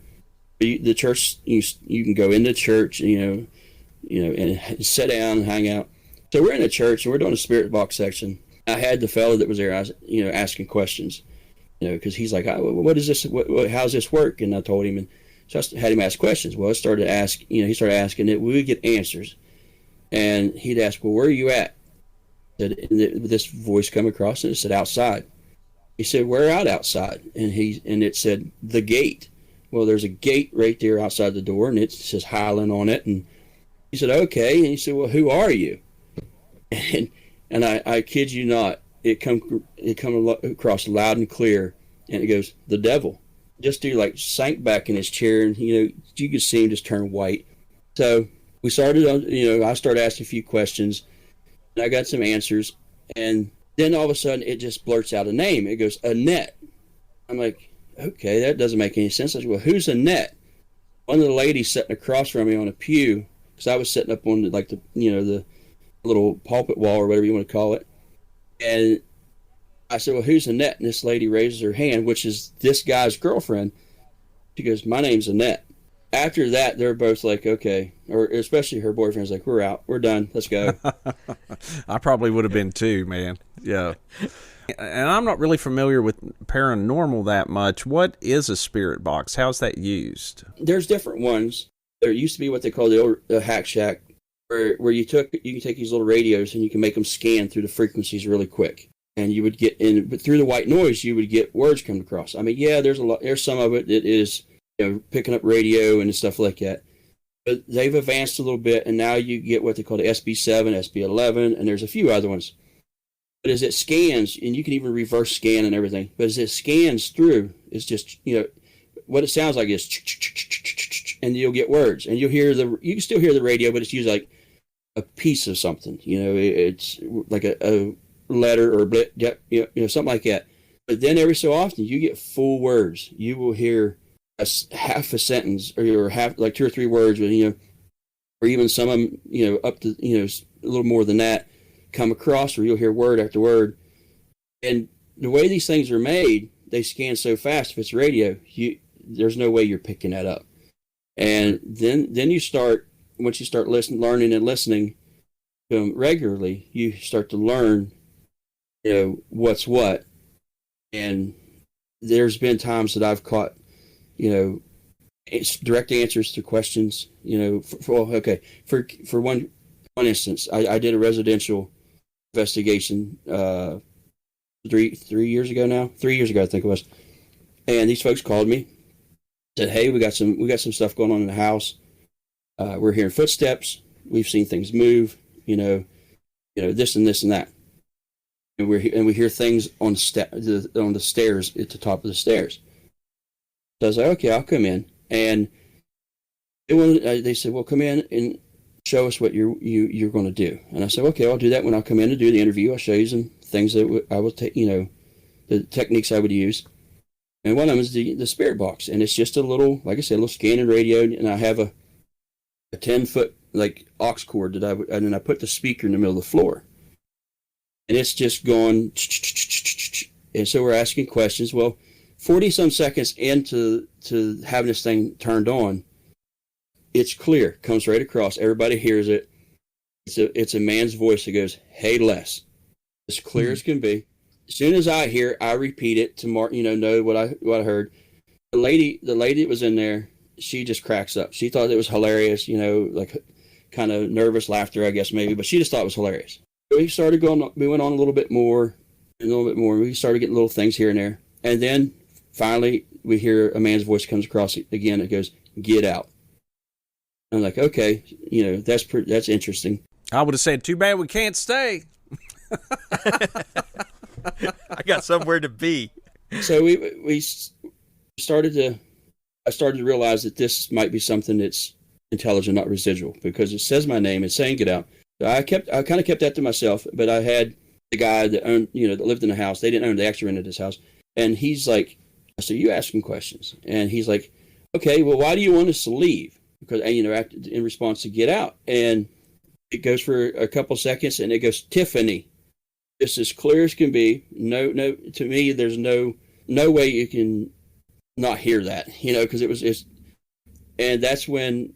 The church, you can go in the church, and sit down and hang out. So we're in the church, and we're doing a Spirit Box section. I had the fellow that was there, asking questions, because he's like, what is this? How's this work? And I told him, and so I had him ask questions. Well, he started asking that we would get answers. And he'd ask, well, where are you at? And this voice come across and it said outside. He said, "We're out outside," and it said the gate. Well, there's a gate right there outside the door, and it says Highland on it. And he said, "Okay," and he said, "Well, who are you?" And I kid you not, it come across loud and clear, and it goes, "The devil." Just dude like sank back in his chair, and you could see him just turn white. So we started on, I started asking a few questions, and I got some answers, and then all of a sudden it just blurts out a name. It goes, Annette. I'm like, okay, that doesn't make any sense. I said, well, who's Annette? One of the ladies sitting across from me on a pew, because I was sitting up on the little pulpit wall or whatever you want to call it, and I said, well, who's Annette? And this lady raises her hand, which is this guy's girlfriend. She goes, my name's Annette. After that, they're both like, okay, or especially her boyfriend's like, we're out, we're done, let's go. I probably would have been too, man. Yeah. And I'm not really familiar with paranormal that much. What is a spirit box? How's that used? There's different ones. There used to be what they call the old hack shack, where you can take these little radios and you can make them scan through the frequencies really quick. And you would get in, but through the white noise, you would get words come across. I mean, yeah, there's some of it that is, picking up radio and stuff like that. But they've advanced a little bit, and now you get what they call the SB7, SB11, and there's a few other ones. But as it scans, and you can even reverse scan and everything, but as it scans through, it's just, what it sounds like is, and you'll get words, and you can still hear the radio, but it's usually like a piece of something. It's like a letter or something like that. But then every so often you get full words. You will hear half a sentence or half, like 2 or 3 words, or even some of them, up to, a little more than that come across, or you'll hear word after word. And the way these things are made, they scan so fast. If it's radio, there's no way you're picking that up. And then once you start learning and listening to them regularly, you start to learn what's what. And there's been times that I've caught, it's direct answers to questions, for one instance, I did a residential investigation 3 years ago now, 3 years ago, I think it was. And these folks called me, said, hey, we got some stuff going on in the house. We're hearing footsteps. We've seen things move, this and this and that. And we hear things on the stairs, at the top of the stairs. So I was like, okay, I'll come in. And they said, well, come in and show us what you're going to do. And I said, okay, I'll do that when I come in to do the interview. I'll show you some things that I will take, the techniques I would use. And one of them is the spirit box. And it's just a little, like I said, a little scanning radio. And I have a 10-foot like aux cord and then I put the speaker in the middle of the floor. And it's just going, and so we're asking questions. Well, 40-some seconds into having this thing turned on, it's clear, comes right across. Everybody hears it. It's a man's voice that goes, hey, Les, as clear as can be. As soon as I hear it, I repeat it to Mark, know what I heard. The lady that was in there, she just cracks up. She thought it was hilarious, like kind of nervous laughter, I guess, maybe, but she just thought it was hilarious. We started we went on a little bit more. We started getting little things here and there. And then finally we hear a man's voice comes across again. It goes, get out. I'm like, okay, that's interesting. I would have said, too bad we can't stay. I got somewhere to be. So I started to realize that this might be something that's intelligent, not residual, because it says my name. It's saying get out. So I kind of kept that to myself, but I had the guy that owned, that lived in the house. They didn't own it. They actually rented his house. And he's like, I said, you asking questions? And he's like, okay, well, why do you want us to leave? Because, in response to get out. And it goes for a couple seconds and it goes, Tiffany. Just as clear as can be. No, to me, there's no way you can not hear that, because and that's when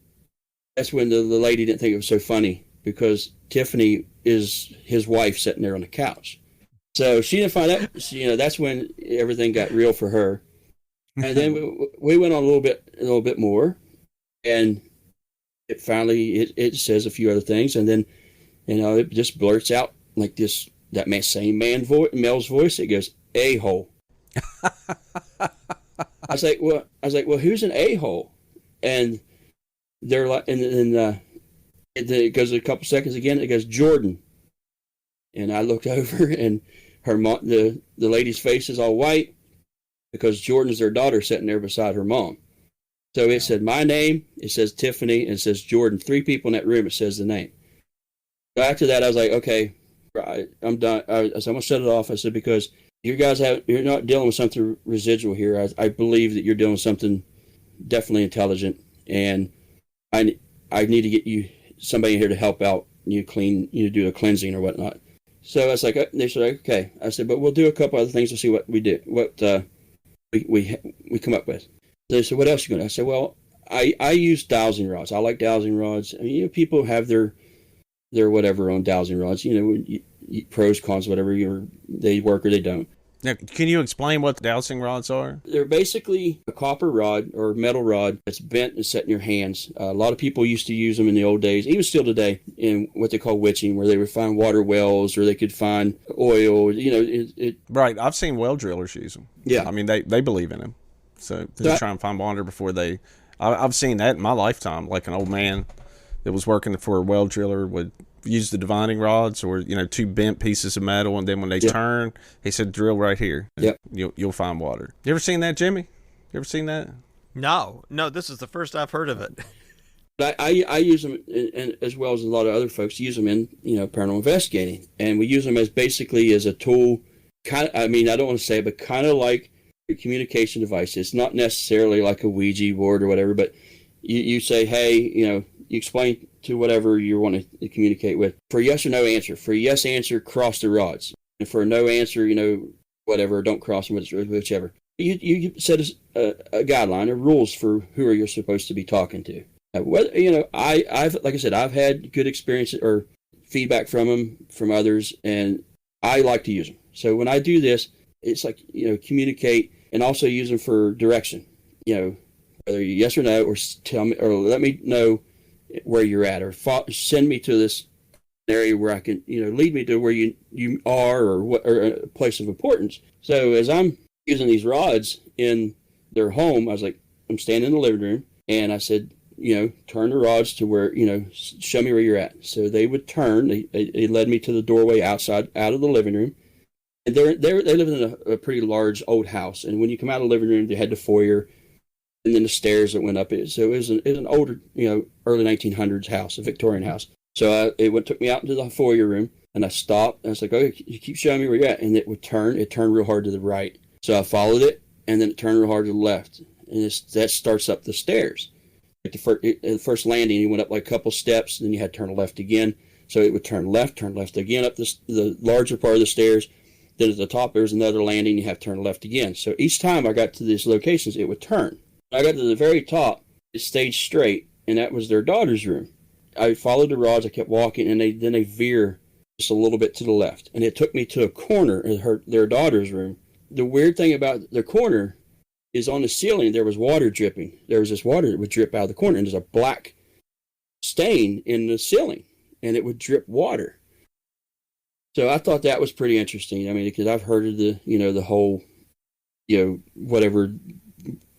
the lady didn't think it was so funny, because Tiffany is his wife sitting there on the couch. So she didn't find that, that's when everything got real for her. And then we went on a little bit more, and it finally, it says a few other things, and then, it just blurts out like male's voice. It goes, a-hole. I was like, well, who's an a-hole? And they're like, and then it goes a couple seconds again. It goes, Jordan. And I looked over, and her mom, the lady's face is all white because Jordan's their daughter sitting there beside her mom. So it said my name, it says Tiffany, and it says Jordan. 3 people in that room, it says the name. So after that, I was like, okay, I'm done. I said, I'm going to shut it off. I said, because you're not dealing with something residual here. I believe that you're dealing with something definitely intelligent, and I need to get you somebody in here to help out you do a cleansing or whatnot. So I was like, they said, okay. I said, but we'll do a couple other things to see what we do, what we come up with. They said, what else are you going to do? I said, well, I use dowsing rods. I like dowsing rods. I mean, people have their whatever on dowsing rods, pros, cons, whatever, they work or they don't. Now, can you explain what dowsing rods are? They're basically a copper rod or metal rod that's bent and set in your hands. A lot of people used to use them in the old days, even still today, in what they call witching, where they would find water wells or they could find oil. Right. I've seen well drillers use them. Yeah. I mean, they believe in them. So they're trying to find water before they... I've seen that in my lifetime, like an old man that was working for a well driller would use the divining rods or 2 bent pieces of metal, and then when they turn, he said, drill right here. Yep. You'll find water. You ever seen that, Jimmy? You ever seen that? No, this is the first I've heard of it. But I use them, and as well as a lot of other folks use them in paranormal investigating, and we use them as basically as a tool. I don't want to say it, but kind of like a communication device. It's not necessarily like a Ouija board or whatever, but you say, hey, you explain to whatever you want to communicate with. For a yes or no answer. For a yes answer, cross the rods. And for a no answer, whatever, don't cross them, whichever. You set a guideline or rules for who you're supposed to be talking to. Now, I've like I said, I've had good experiences or feedback from them, from others, and I like to use them. So when I do this, it's like, communicate and also use them for direction. Whether yes or no, or tell me, or let me know where you're at, or send me to this area where I can, lead me to where you are, or a place of importance. So as I'm using these rods in their home, I was like, I'm standing in the living room, and I said, turn the rods to where, show me where you're at. So they would turn. They led me to the doorway out of the living room, and they live in a pretty large old house. And when you come out of the living room, they had the foyer, and then the stairs that went up it. So it was an older, early 1900s house, a Victorian house. So it took me out into the foyer room, and I stopped, and I was like, oh, you keep showing me where you're at. And it would turn. It turned real hard to the right. So I followed it, and then it turned real hard to the left. And that starts up the stairs. At the first landing, you went up like a couple steps, and then you had to turn left again. So it would turn left again up the larger part of the stairs. Then at the top, there's another landing, you have to turn left again. So each time I got to these locations, it would turn. I got to the very top, it stayed straight, and that was their daughter's room. I followed the rods, I kept walking, and then they veer just a little bit to the left. And it took me to a corner of their daughter's room. The weird thing about the corner is on the ceiling, there was water dripping. There was this water that would drip out of the corner, and there's a black stain in the ceiling, and it would drip water. So I thought that was pretty interesting. I mean, because I've heard of the whole, whatever,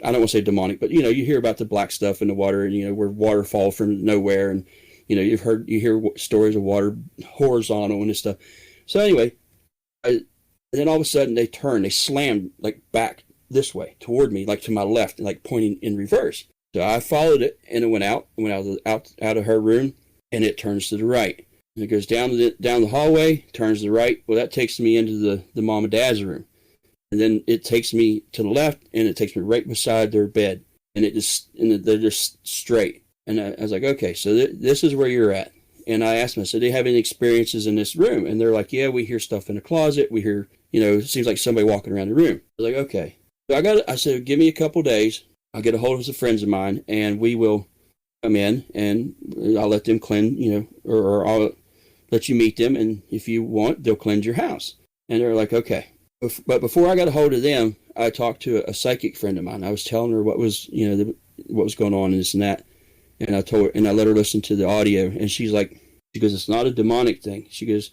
I don't want to say demonic, but, you hear about the black stuff in the water, and, where water falls from nowhere. And, you hear stories of water horizontal and this stuff. So anyway, then all of a sudden they slammed like back this way toward me, like to my left, like pointing in reverse. So I followed it, and it went out of her room, and it turns to the right. And it goes down the hallway, turns to the right. Well, that takes me into the mom and dad's room. And then it takes me to the left, and it takes me right beside their bed. And they're just straight. And I was like, okay, so this is where you're at. And I asked them, I said, do you have any experiences in this room? And they're like, yeah, we hear stuff in the closet. We hear, it seems like somebody walking around the room. I was like, okay. So I said, give me a couple days. I'll get a hold of some friends of mine, and we will come in, and I'll let them cleanse, or I'll let you meet them. And if you want, they'll cleanse your house. And they're like, okay. But before I got a hold of them, I talked to a psychic friend of mine. I was telling her what was, what was going on and this and that. And I told her, and I let her listen to the audio. And she goes, it's not a demonic thing. She goes,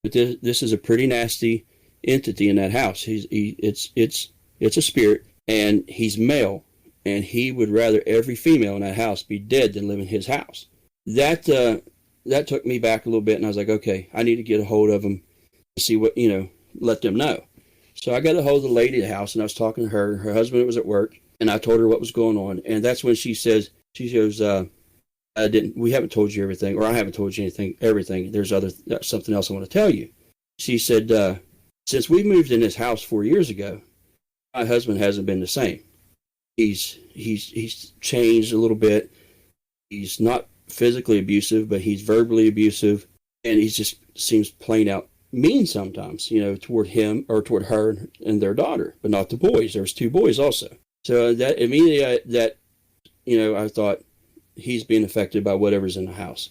but this is a pretty nasty entity in that house. It's a spirit, and he's male, and he would rather every female in that house be dead than live in his house. That took me back a little bit, and I was like, okay, I need to get a hold of them and see what, let them know. So I got a hold of the lady of the house, and I was talking to her. Her husband was at work, and I told her what was going on. And that's when she goes, we haven't told you everything, or I haven't told you everything. There's something else I want to tell you. She said, since we moved in this house 4 years ago, my husband hasn't been the same. He's changed a little bit. He's not physically abusive, but he's verbally abusive, and he just seems plain out mean sometimes, toward him or toward her and their daughter, but not the boys. There's 2 boys also. So that immediately I thought he's being affected by whatever's in the house.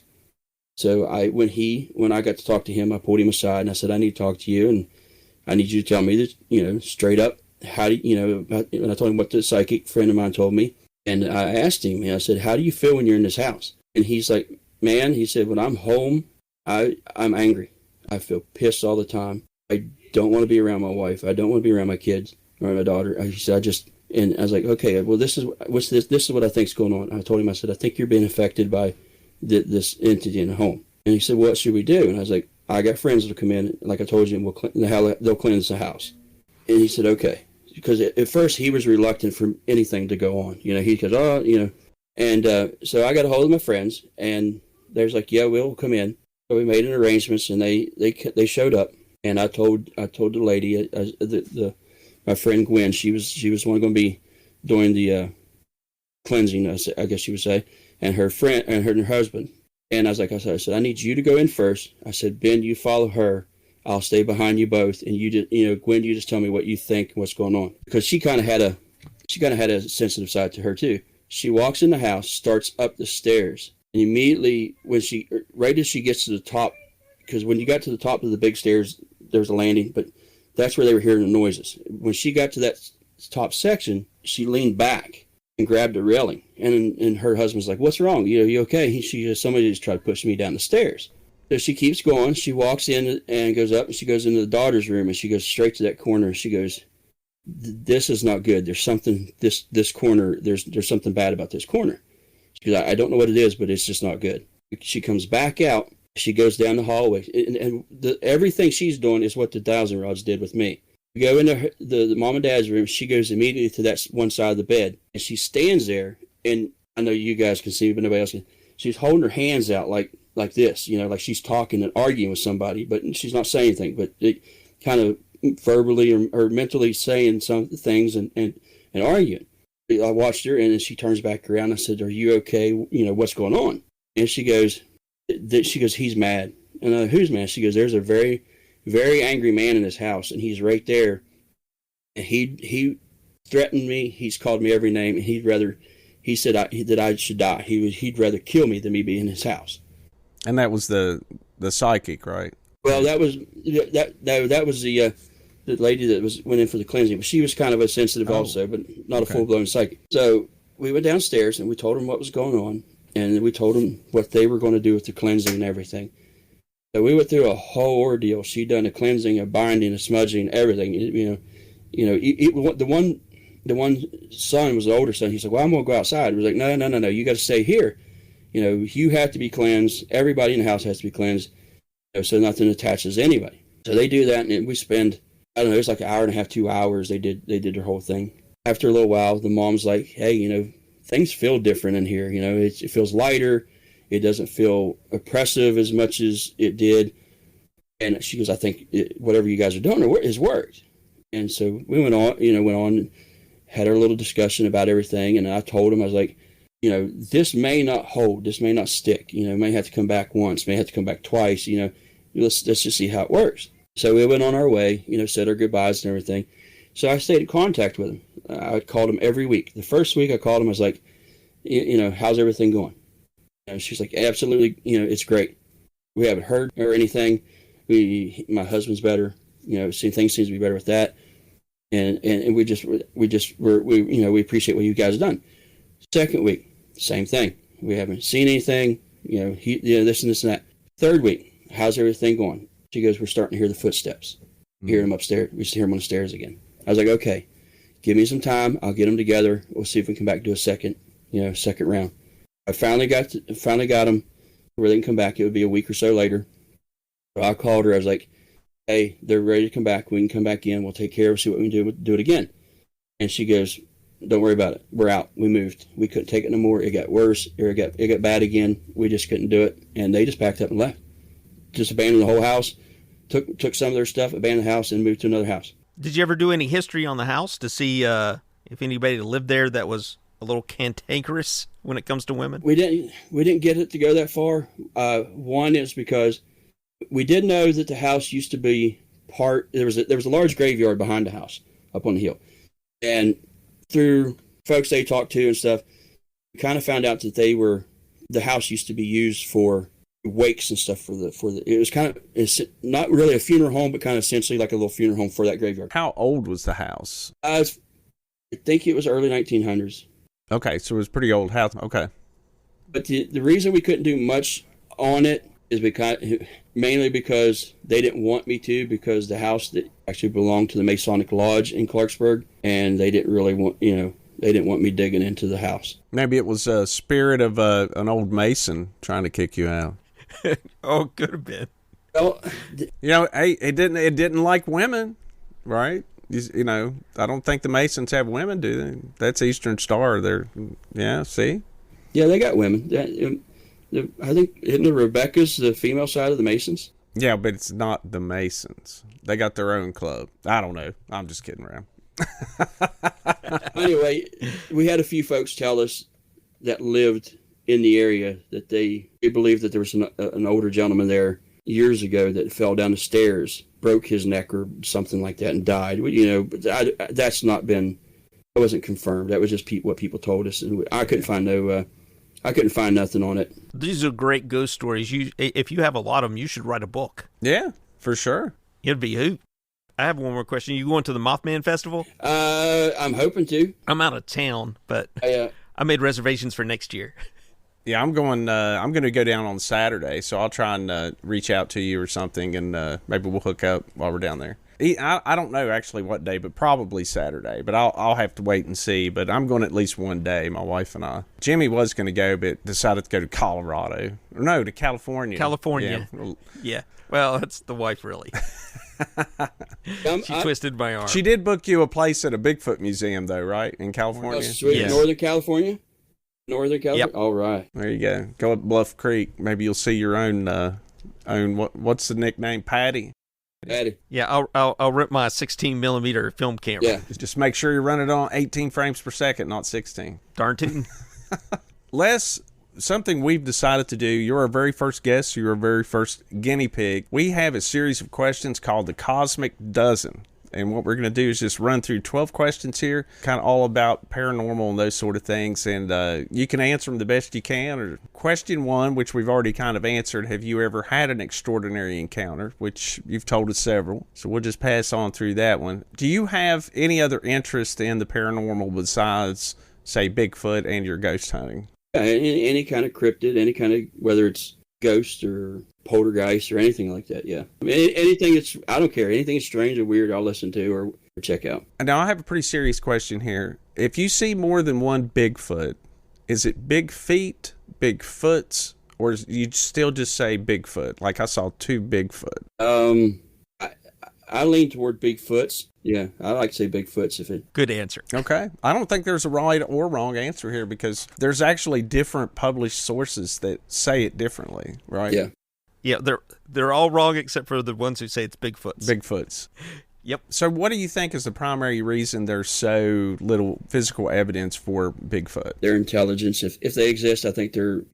So when I got to talk to him, I pulled him aside and I said, I need to talk to you, and I need you to tell me that, straight up, how do and I told him what the psychic friend of mine told me. And I asked him, I said, how do you feel when you're in this house? And he's like, man, he said, when I'm home, I'm angry. I feel pissed all the time. I don't want to be around my wife. I don't want to be around my kids or my daughter. He said, and I was like, okay, well, this is what I think's going on. I told him, I said, I think you're being affected by this entity in the home. And he said, what should we do? And I was like, I got friends that'll come in, like I told you, and they'll cleanse the house. And he said, okay. Because at first he was reluctant for anything to go on. He goes, and so I got a hold of my friends, and they was like, yeah, we'll come in. So we made an arrangements, and they showed up, and I told the lady, my friend Gwen, she was the one going to be doing the cleansing, I guess you would say, and her friend and her husband. And I said, I need you to go in first. I said, Ben, you follow her. I'll stay behind you both, and Gwen, you just tell me what you think and what's going on, because she kind of had a sensitive side to her too. She walks in the house, starts up the stairs. And immediately, right as she gets to the top, because when you got to the top of the big stairs, there's a landing, but that's where they were hearing the noises. When she got to that top section, she leaned back and grabbed a railing. And her husband's like, what's wrong? You okay? She goes, somebody just tried to push me down the stairs. So she keeps going. She walks in and goes up, and she goes into the daughter's room, and she goes straight to that corner. She goes, this is not good. There's something, this corner, there's something bad about this corner. Because I don't know what it is, but it's just not good. She comes back out. She goes down the hallway. And everything she's doing is what the Thousand Rods did with me. We go into the mom and dad's room. She goes immediately to that one side of the bed. And she stands there. And I know you guys can see, but nobody else can. She's holding her hands out like this, like she's talking and arguing with somebody. But she's not saying anything. But it kind of verbally or mentally saying some things and arguing. I watched her, and then she turns back around. I said, are you okay? What's going on? And she goes, he's mad. And who's mad? She goes, there's a very, very angry man in this house, and he's right there. And he threatened me. He's called me every name, and he said that I should die. He'd rather kill me than me be in his house. And that was the psychic, right? Well, that was the lady that went in for the cleansing, but she was kind of a sensitive also, but not a full-blown psychic. So we went downstairs, and we told them what was going on, and we told them what they were going to do with the cleansing and everything. So we went through a whole ordeal. She done a cleansing, a binding, a smudging, everything. The one son was the older son. He said, well, I'm going to go outside. We was like, no, you got to stay here. You have to be cleansed. Everybody in the house has to be cleansed, so nothing attaches anybody. So they do that, and we spend, I don't know, it's like an hour and a half, 2 hours. They did their whole thing. After a little while, the mom's like, hey, things feel different in here. It feels lighter. It doesn't feel oppressive as much as it did. And she goes, I think whatever you guys are doing has worked. And so we went on and had our little discussion about everything. And I told him, I was like, this may not hold. This may not stick. May have to come back once, may have to come back twice. Let's just see how it works. So we went on our way, said our goodbyes and everything. So I stayed in contact with him. I called him every week. The first week I called him, I was like, how's everything going? And she's like, absolutely, it's great. We haven't heard or anything. My husband's better. Things seems to be better with that. And we appreciate what you guys have done. Second week, same thing. We haven't seen anything. This and this and that. Third week, how's everything going? She goes, we're starting to hear the footsteps. We hear them upstairs. We hear them on the stairs again. I was like, okay, give me some time. I'll get them together. We'll see if we can come back and do a second round. I finally got them where they can come back. It would be a week or so later. So I called her. I was like, hey, they're ready to come back. We can come back in. We'll take care of it, see what we can do it again. And she goes, don't worry about it. We're out. We moved. We couldn't take it no more. It got worse. It got bad again. We just couldn't do it. And they just packed up and left. Just abandoned the whole house. Took some of their stuff, abandoned the house, and moved to another house. Did you ever do any history on the house to see if anybody lived there that was a little cantankerous when it comes to women? We didn't get it to go that far. One is because we did know that the house used to be there was a large graveyard behind the house up on the hill, and through folks they talked to and stuff, we kind of found out that the house used to be used for wakes and stuff it's not really a funeral home, but kind of essentially like a little funeral home for that graveyard. How old was the house? I think it was early 1900s. Okay, so it was a pretty old house. Okay. But the reason we couldn't do much on it is mainly because they didn't want me to, because the house that actually belonged to the Masonic Lodge in Clarksburg, and they didn't really want, they didn't want me digging into the house. Maybe it was a spirit of an old Mason trying to kick you out. Oh, could have been. Well, hey, it didn't like women, right? I don't think the Masons have women, do they? That's Eastern Star. See? Yeah, they got women. I think, isn't the Rebecca's the female side of the Masons? Yeah, but it's not the Masons. They got their own club. I don't know. I'm just kidding around. Anyway, we had a few folks tell us that lived in the area that they believed that there was an older gentleman there years ago that fell down the stairs, broke his neck or something like that, and died. But that wasn't confirmed. That was just what people told us, and I couldn't find nothing on it. These are great ghost stories. If you have a lot of them, you should write a book. Yeah, for sure. It'd be hoot. I have one more question. You going to the Mothman Festival? I'm hoping to. I'm out of town, but I made reservations for next year. Yeah, I'm going to go down on Saturday, so I'll try and reach out to you or something, and maybe we'll hook up while we're down there. I don't know actually what day, but probably Saturday. But I'll have to wait and see. But I'm going at least one day, my wife and I. Jimmy was going to go, but decided to go to Colorado. No, to California. California. Yeah. Well, that's the wife, really. She twisted my arm. She did book you a place at a Bigfoot museum, though, right? In California? Oh, sweet. Yes. Northern California? Yep. All right. There you go. Go up Bluff Creek. Maybe you'll see your own what's the nickname? Patty? Patty. Yeah, I'll rip my 16 millimeter film camera. Yeah. Just make sure you run it on 18 frames per second, not 16. Darn tootin'. Les, something we've decided to do. You're our very first guest. You're our very first guinea pig. We have a series of questions called the Cosmic Dozen. And what we're going to do is just run through 12 questions here, kind of all about paranormal and those sort of things. And you can answer them the best you can. Or question 1, which we've already kind of answered, have you ever had an extraordinary encounter? Which you've told us several. So we'll just pass on through that one. Do you have any other interest in the paranormal besides, say, Bigfoot and your ghost hunting? Yeah, any kind of cryptid, any kind of, whether it's ghost or poltergeist or anything like that. Yeah, anything I don't care. Anything that's strange or weird, I'll listen to or check out. Now I have a pretty serious question here. If you see more than one Bigfoot, is it big feet, Bigfoots, or you still just say Bigfoot? Like I saw 2 Bigfoot. I lean toward Bigfoots. Yeah, I like to say Bigfoots if it. Good answer. Okay. I don't think there's a right or wrong answer here because there's actually different published sources that say it differently, right? Yeah. Yeah, they're all wrong except for the ones who say it's Bigfoots. Bigfoots. Yep. So what do you think is the primary reason there's so little physical evidence for Bigfoot? Their intelligence. If they exist, I think they're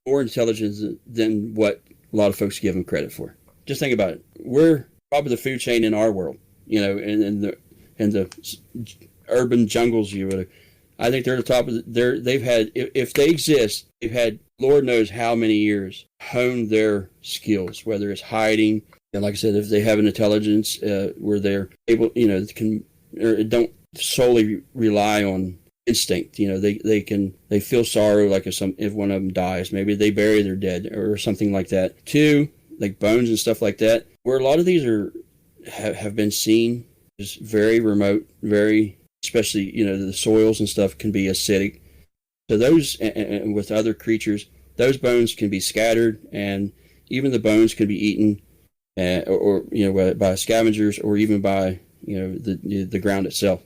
more intelligent than what a lot of folks give them credit for. Just think about it. We're probably the food chain in our world, in the urban jungles. I think they're at the top of they've had, if they exist, they've had Lord knows how many years honed their skills, whether it's hiding, and like I said, if they have an intelligence where they're able, don't solely rely on instinct. They feel sorrow, like if one of them dies, maybe they bury their dead or something like that. 2, like bones and stuff like that, where a lot of these have been seen, is very remote, very, especially, the soils and stuff can be acidic. So those, and with other creatures, those bones can be scattered, and even the bones can be eaten, or by scavengers, or even by the ground itself,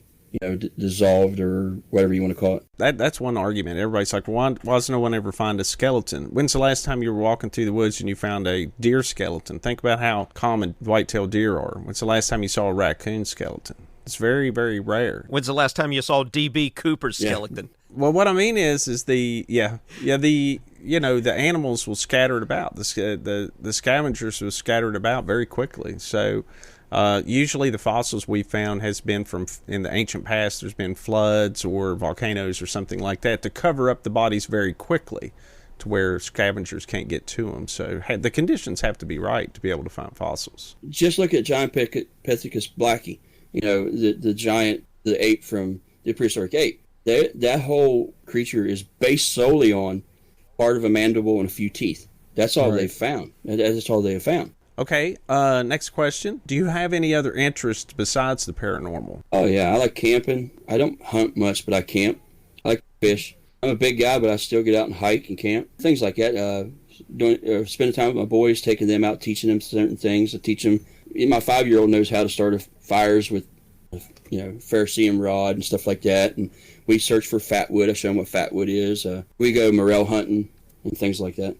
dissolved, or whatever you want to call it. That's one argument. Everybody's like, why does no one ever find a skeleton? When's the last time you were walking through the woods and you found a deer skeleton? Think about how common white-tailed deer are. When's the last time you saw a raccoon skeleton? It's very, very rare. When's the last time you saw D.B. Cooper's skeleton? Well, what I mean is the animals will scatter it about. The scavengers will scatter it about very quickly. So usually the fossils we found has been from in the ancient past. There's been floods or volcanoes or something like that to cover up the bodies very quickly, to where scavengers can't get to them. So the conditions have to be right to be able to find fossils. Just look at giant Pithecus blackie. The giant, the ape from the prehistoric ape. That whole creature is based solely on part of a mandible and a few teeth. That's all they've found. That's all they have found. Okay, next question. Do you have any other interests besides the paranormal? Oh, yeah, I like camping. I don't hunt much, but I camp. I like to fish. I'm a big guy, but I still get out and hike and camp. Things like that. Spending time with my boys, taking them out, teaching them certain things. I teach them. My 5-year-old knows how to start fires with, ferrocerium rod and stuff like that. And we search for fat wood. I show them what fat wood is. We go morel hunting and things like that.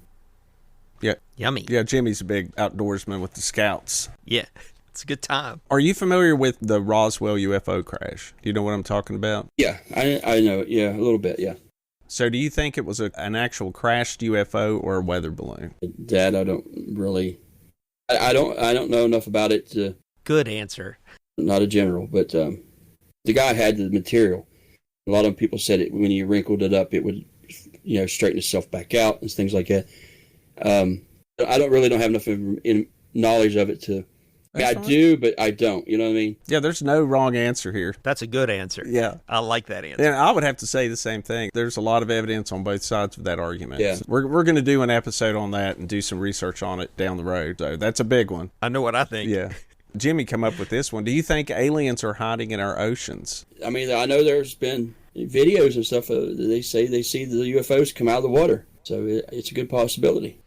Yeah. Yummy. Yeah, Jimmy's a big outdoorsman with the scouts. Yeah, it's a good time. Are you familiar with the Roswell UFO crash? Do you know what I'm talking about? Yeah, I know it. Yeah, a little bit, yeah. So do you think it was an actual crashed UFO or a weather balloon? That I don't really... I don't know enough about it to... Good answer. Not a general, but the guy had the material. A lot of people said it when you wrinkled it up, it would, straighten itself back out and things like that. I don't have enough knowledge of it to. I do, but I don't. You know what I mean? Yeah, there's no wrong answer here. That's a good answer. Yeah. I like that answer. And I would have to say the same thing. There's a lot of evidence on both sides of that argument. Yeah. So we're going to do an episode on that and do some research on it down the road. So that's a big one. I know what I think. Yeah. Jimmy come up with this one. Do you think aliens are hiding in our oceans? I mean, I know there's been videos and stuff. They say they see the UFOs come out of the water. So it's a good possibility.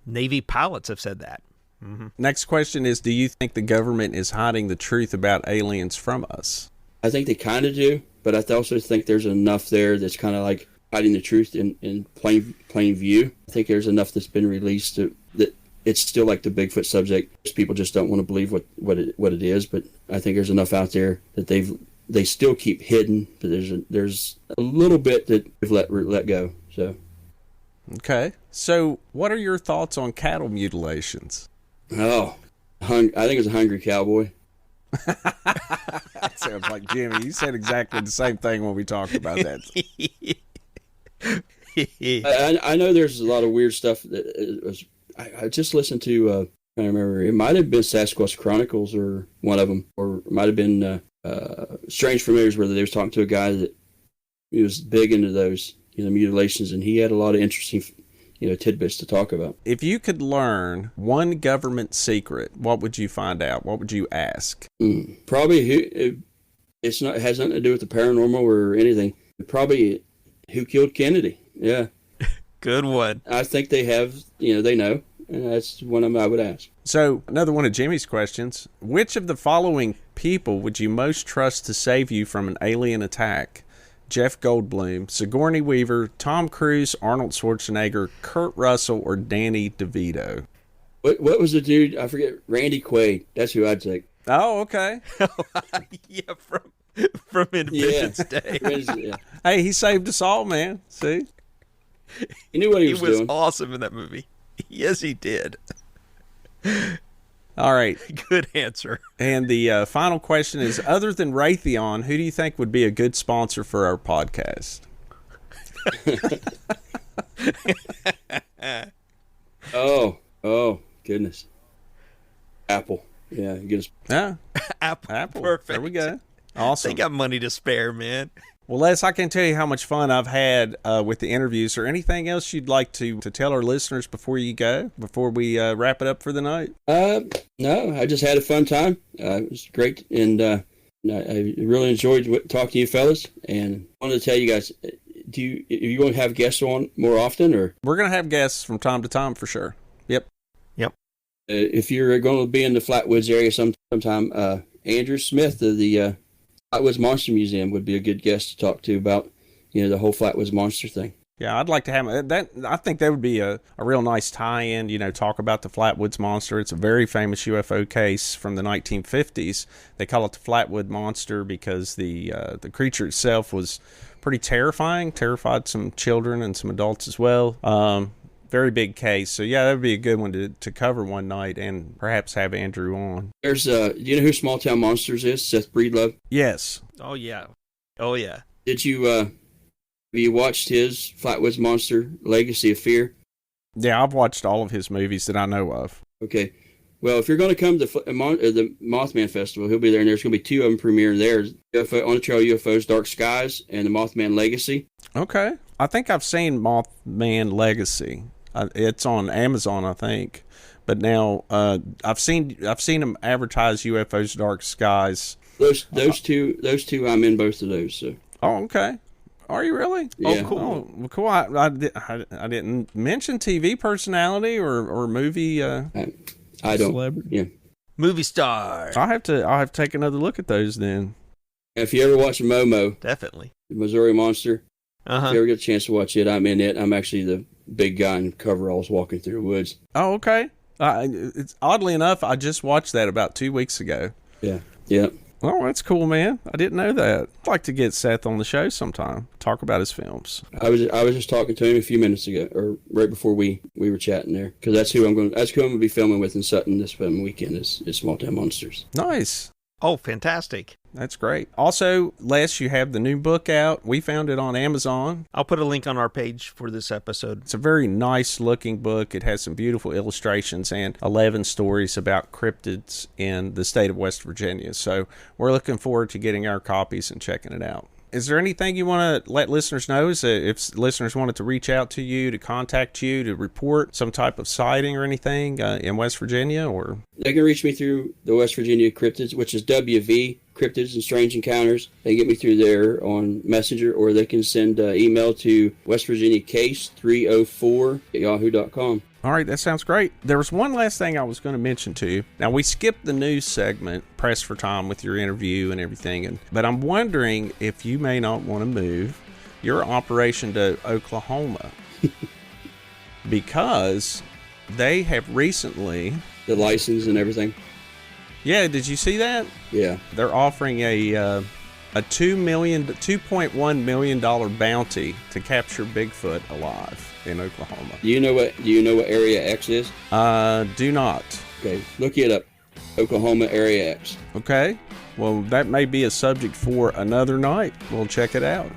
Navy pilots have said that. Mm-hmm. Next question is, do you think the government is hiding the truth about aliens from us? I think they kind of do, but I also think there's enough there that's kind of like hiding the truth in plain view. I think there's enough that's been released that it's still like the Bigfoot subject. People just don't want to believe what it is, but I think there's enough out there that they still keep hidden, but there's a little bit that they've let go. So. Okay. So what are your thoughts on cattle mutilations? Oh, I think it's a hungry cowboy. That sounds like Jimmy. You said exactly the same thing when we talked about that. I know there's a lot of weird stuff that was. I just listened to. I don't remember. It might have been Sasquatch Chronicles or one of them, or it might have been Strange Familiars, where they was talking to a guy that he was big into those mutilations, and he had a lot of interesting tidbits to talk about. If you could learn one government secret, what would you find out? What would you ask? Probably it has nothing to do with the paranormal or anything. Probably who killed Kennedy. Yeah. Good one. I think they have, they know, and that's one of them I would ask. So another one of Jimmy's questions. Which of the following people would you most trust to save you from an alien attack? Jeff Goldblum, Sigourney Weaver, Tom Cruise, Arnold Schwarzenegger, Kurt Russell, or Danny DeVito? What was the dude? I forget. Randy Quaid. That's who I'd take. Oh, okay. Yeah, from Independence Day. Yeah. Hey, he saved us all, man. See? He knew what he was doing. He was awesome in that movie. Yes, he did. All right. Good answer. And the final question is, other than Raytheon, who do you think would be a good sponsor for our podcast? Oh, goodness. Apple. Yeah, get us. Yeah. Apple. Perfect. Perfect. There we go. Awesome. They got money to spare, man. Well, Les, I can tell you how much fun I've had with the interviews. Is there anything else you'd like to tell our listeners before you go, before we wrap it up for the night? No, I just had a fun time. It was great, and I really enjoyed talking to you fellas. And I wanted to tell you guys, are you going to have guests on more often, or? We're going to have guests from time to time for sure. Yep. If you're going to be in the Flatwoods area sometime, Andrew Smith of the Flatwoods Monster Museum would be a good guest to talk to about, the whole Flatwoods Monster thing. Yeah, I'd like to have that. I think that would be a real nice tie-in, talk about the Flatwoods Monster. It's a very famous UFO case from the 1950s. They call it the Flatwood Monster because the creature itself was pretty terrifying, terrified some children and some adults as well. Very big case. So, yeah, that would be a good one to cover one night and perhaps have Andrew on. There's, do you know who Small Town Monsters is? Seth Breedlove? Yes. Oh, yeah. Did you, have you watched his Flatwoods Monster Legacy of Fear? Yeah, I've watched all of his movies that I know of. Okay. Well, if you're going to come to the Mothman Festival, he'll be there, and there's going to be two of them premiering there. On the Trail UFOs, Dark Skies, and the Mothman Legacy. Okay. I think I've seen Mothman Legacy. It's on Amazon, I think. But now I've seen them advertise UFOs, Dark Skies. Those two, I'm in both of those. So. Oh, okay. Are you really? Yeah. Oh, cool. Oh, well, cool. I didn't mention TV personality or movie. I don't. Celebrity. Yeah. Movie star. I'll have to take another look at those then. If you ever watch Momo, Definitely. the Missouri Monster, Uh-huh. if you ever get a chance to watch it, I'm in it. I'm actually the big guy in coveralls walking through the woods. Oh, okay. It's oddly enough, I just watched that about 2 weeks ago. Yeah. Oh, that's cool, man. I didn't know that. I'd like to get Seth on the show sometime. Talk about his films. I was just talking to him a few minutes ago, or right before we were chatting there, because that's who I'm going to be filming with in Sutton this weekend is Small Town Monsters. Nice. Oh, fantastic. That's great. Also, Les, you have the new book out. We found it on Amazon. I'll put a link on our page for this episode. It's a very nice looking book. It has some beautiful illustrations and 11 stories about cryptids in the state of West Virginia. So we're looking forward to getting our copies and checking it out. Is there anything you want to let listeners know? If listeners wanted to reach out to you, to contact you, to report some type of sighting or anything in West Virginia? Or they can reach me through the West Virginia Cryptids, which is WV, Cryptids and Strange Encounters. They get me through there on Messenger, or they can send email to westvirginiacase304@yahoo.com. All right, that sounds great. There was one last thing I was going to mention to you. Now, we skipped the news segment, Press for Time, with your interview and everything, but I'm wondering if you may not want to move your operation to Oklahoma because they have recently... The license and everything? Yeah, did you see that? Yeah. They're offering a $2.1 million bounty to capture Bigfoot alive in Oklahoma. Do you know what Area X is? Do not. Okay, look it up. Oklahoma Area X. Okay. Well, that may be a subject for another night. We'll check it out.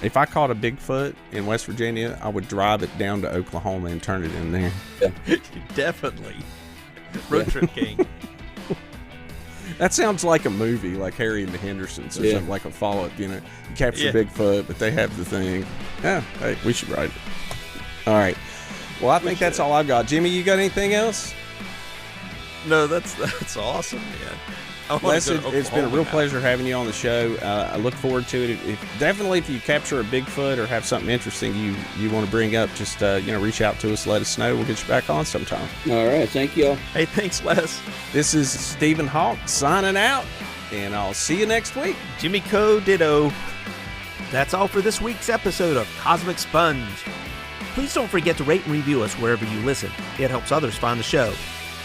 If I caught a Bigfoot in West Virginia, I would drive it down to Oklahoma and turn it in there. Yeah. Definitely. Road trip king. That sounds like a movie, like Harry and the Hendersons or something, like a follow-up, You capture Bigfoot, but they have the thing. Yeah, hey, we should write it. All right. Well, I think that's all I've got. Jimmy, you got anything else? No, that's awesome, man. Les, it's been a real pleasure having you on the show. I look forward to it. If you capture a Bigfoot or have something interesting you want to bring up, just reach out to us, let us know. We'll get you back on sometime. All right, thank you all. Hey, thanks, Les. This is Stephen Hawk signing out, and I'll see you next week. Jimmy Co. Ditto. That's all for this week's episode of Cosmic Sponge. Please don't forget to rate and review us wherever you listen. It helps others find the show.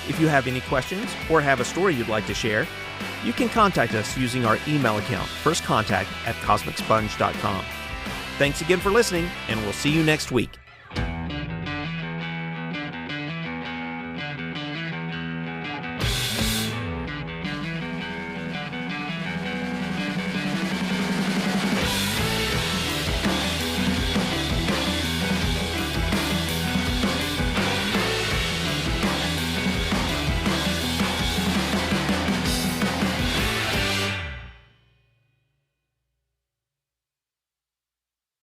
If you have any questions or have a story you'd like to share, you can contact us using our email account, firstcontact@cosmicsponge.com. Thanks again for listening, and we'll see you next week.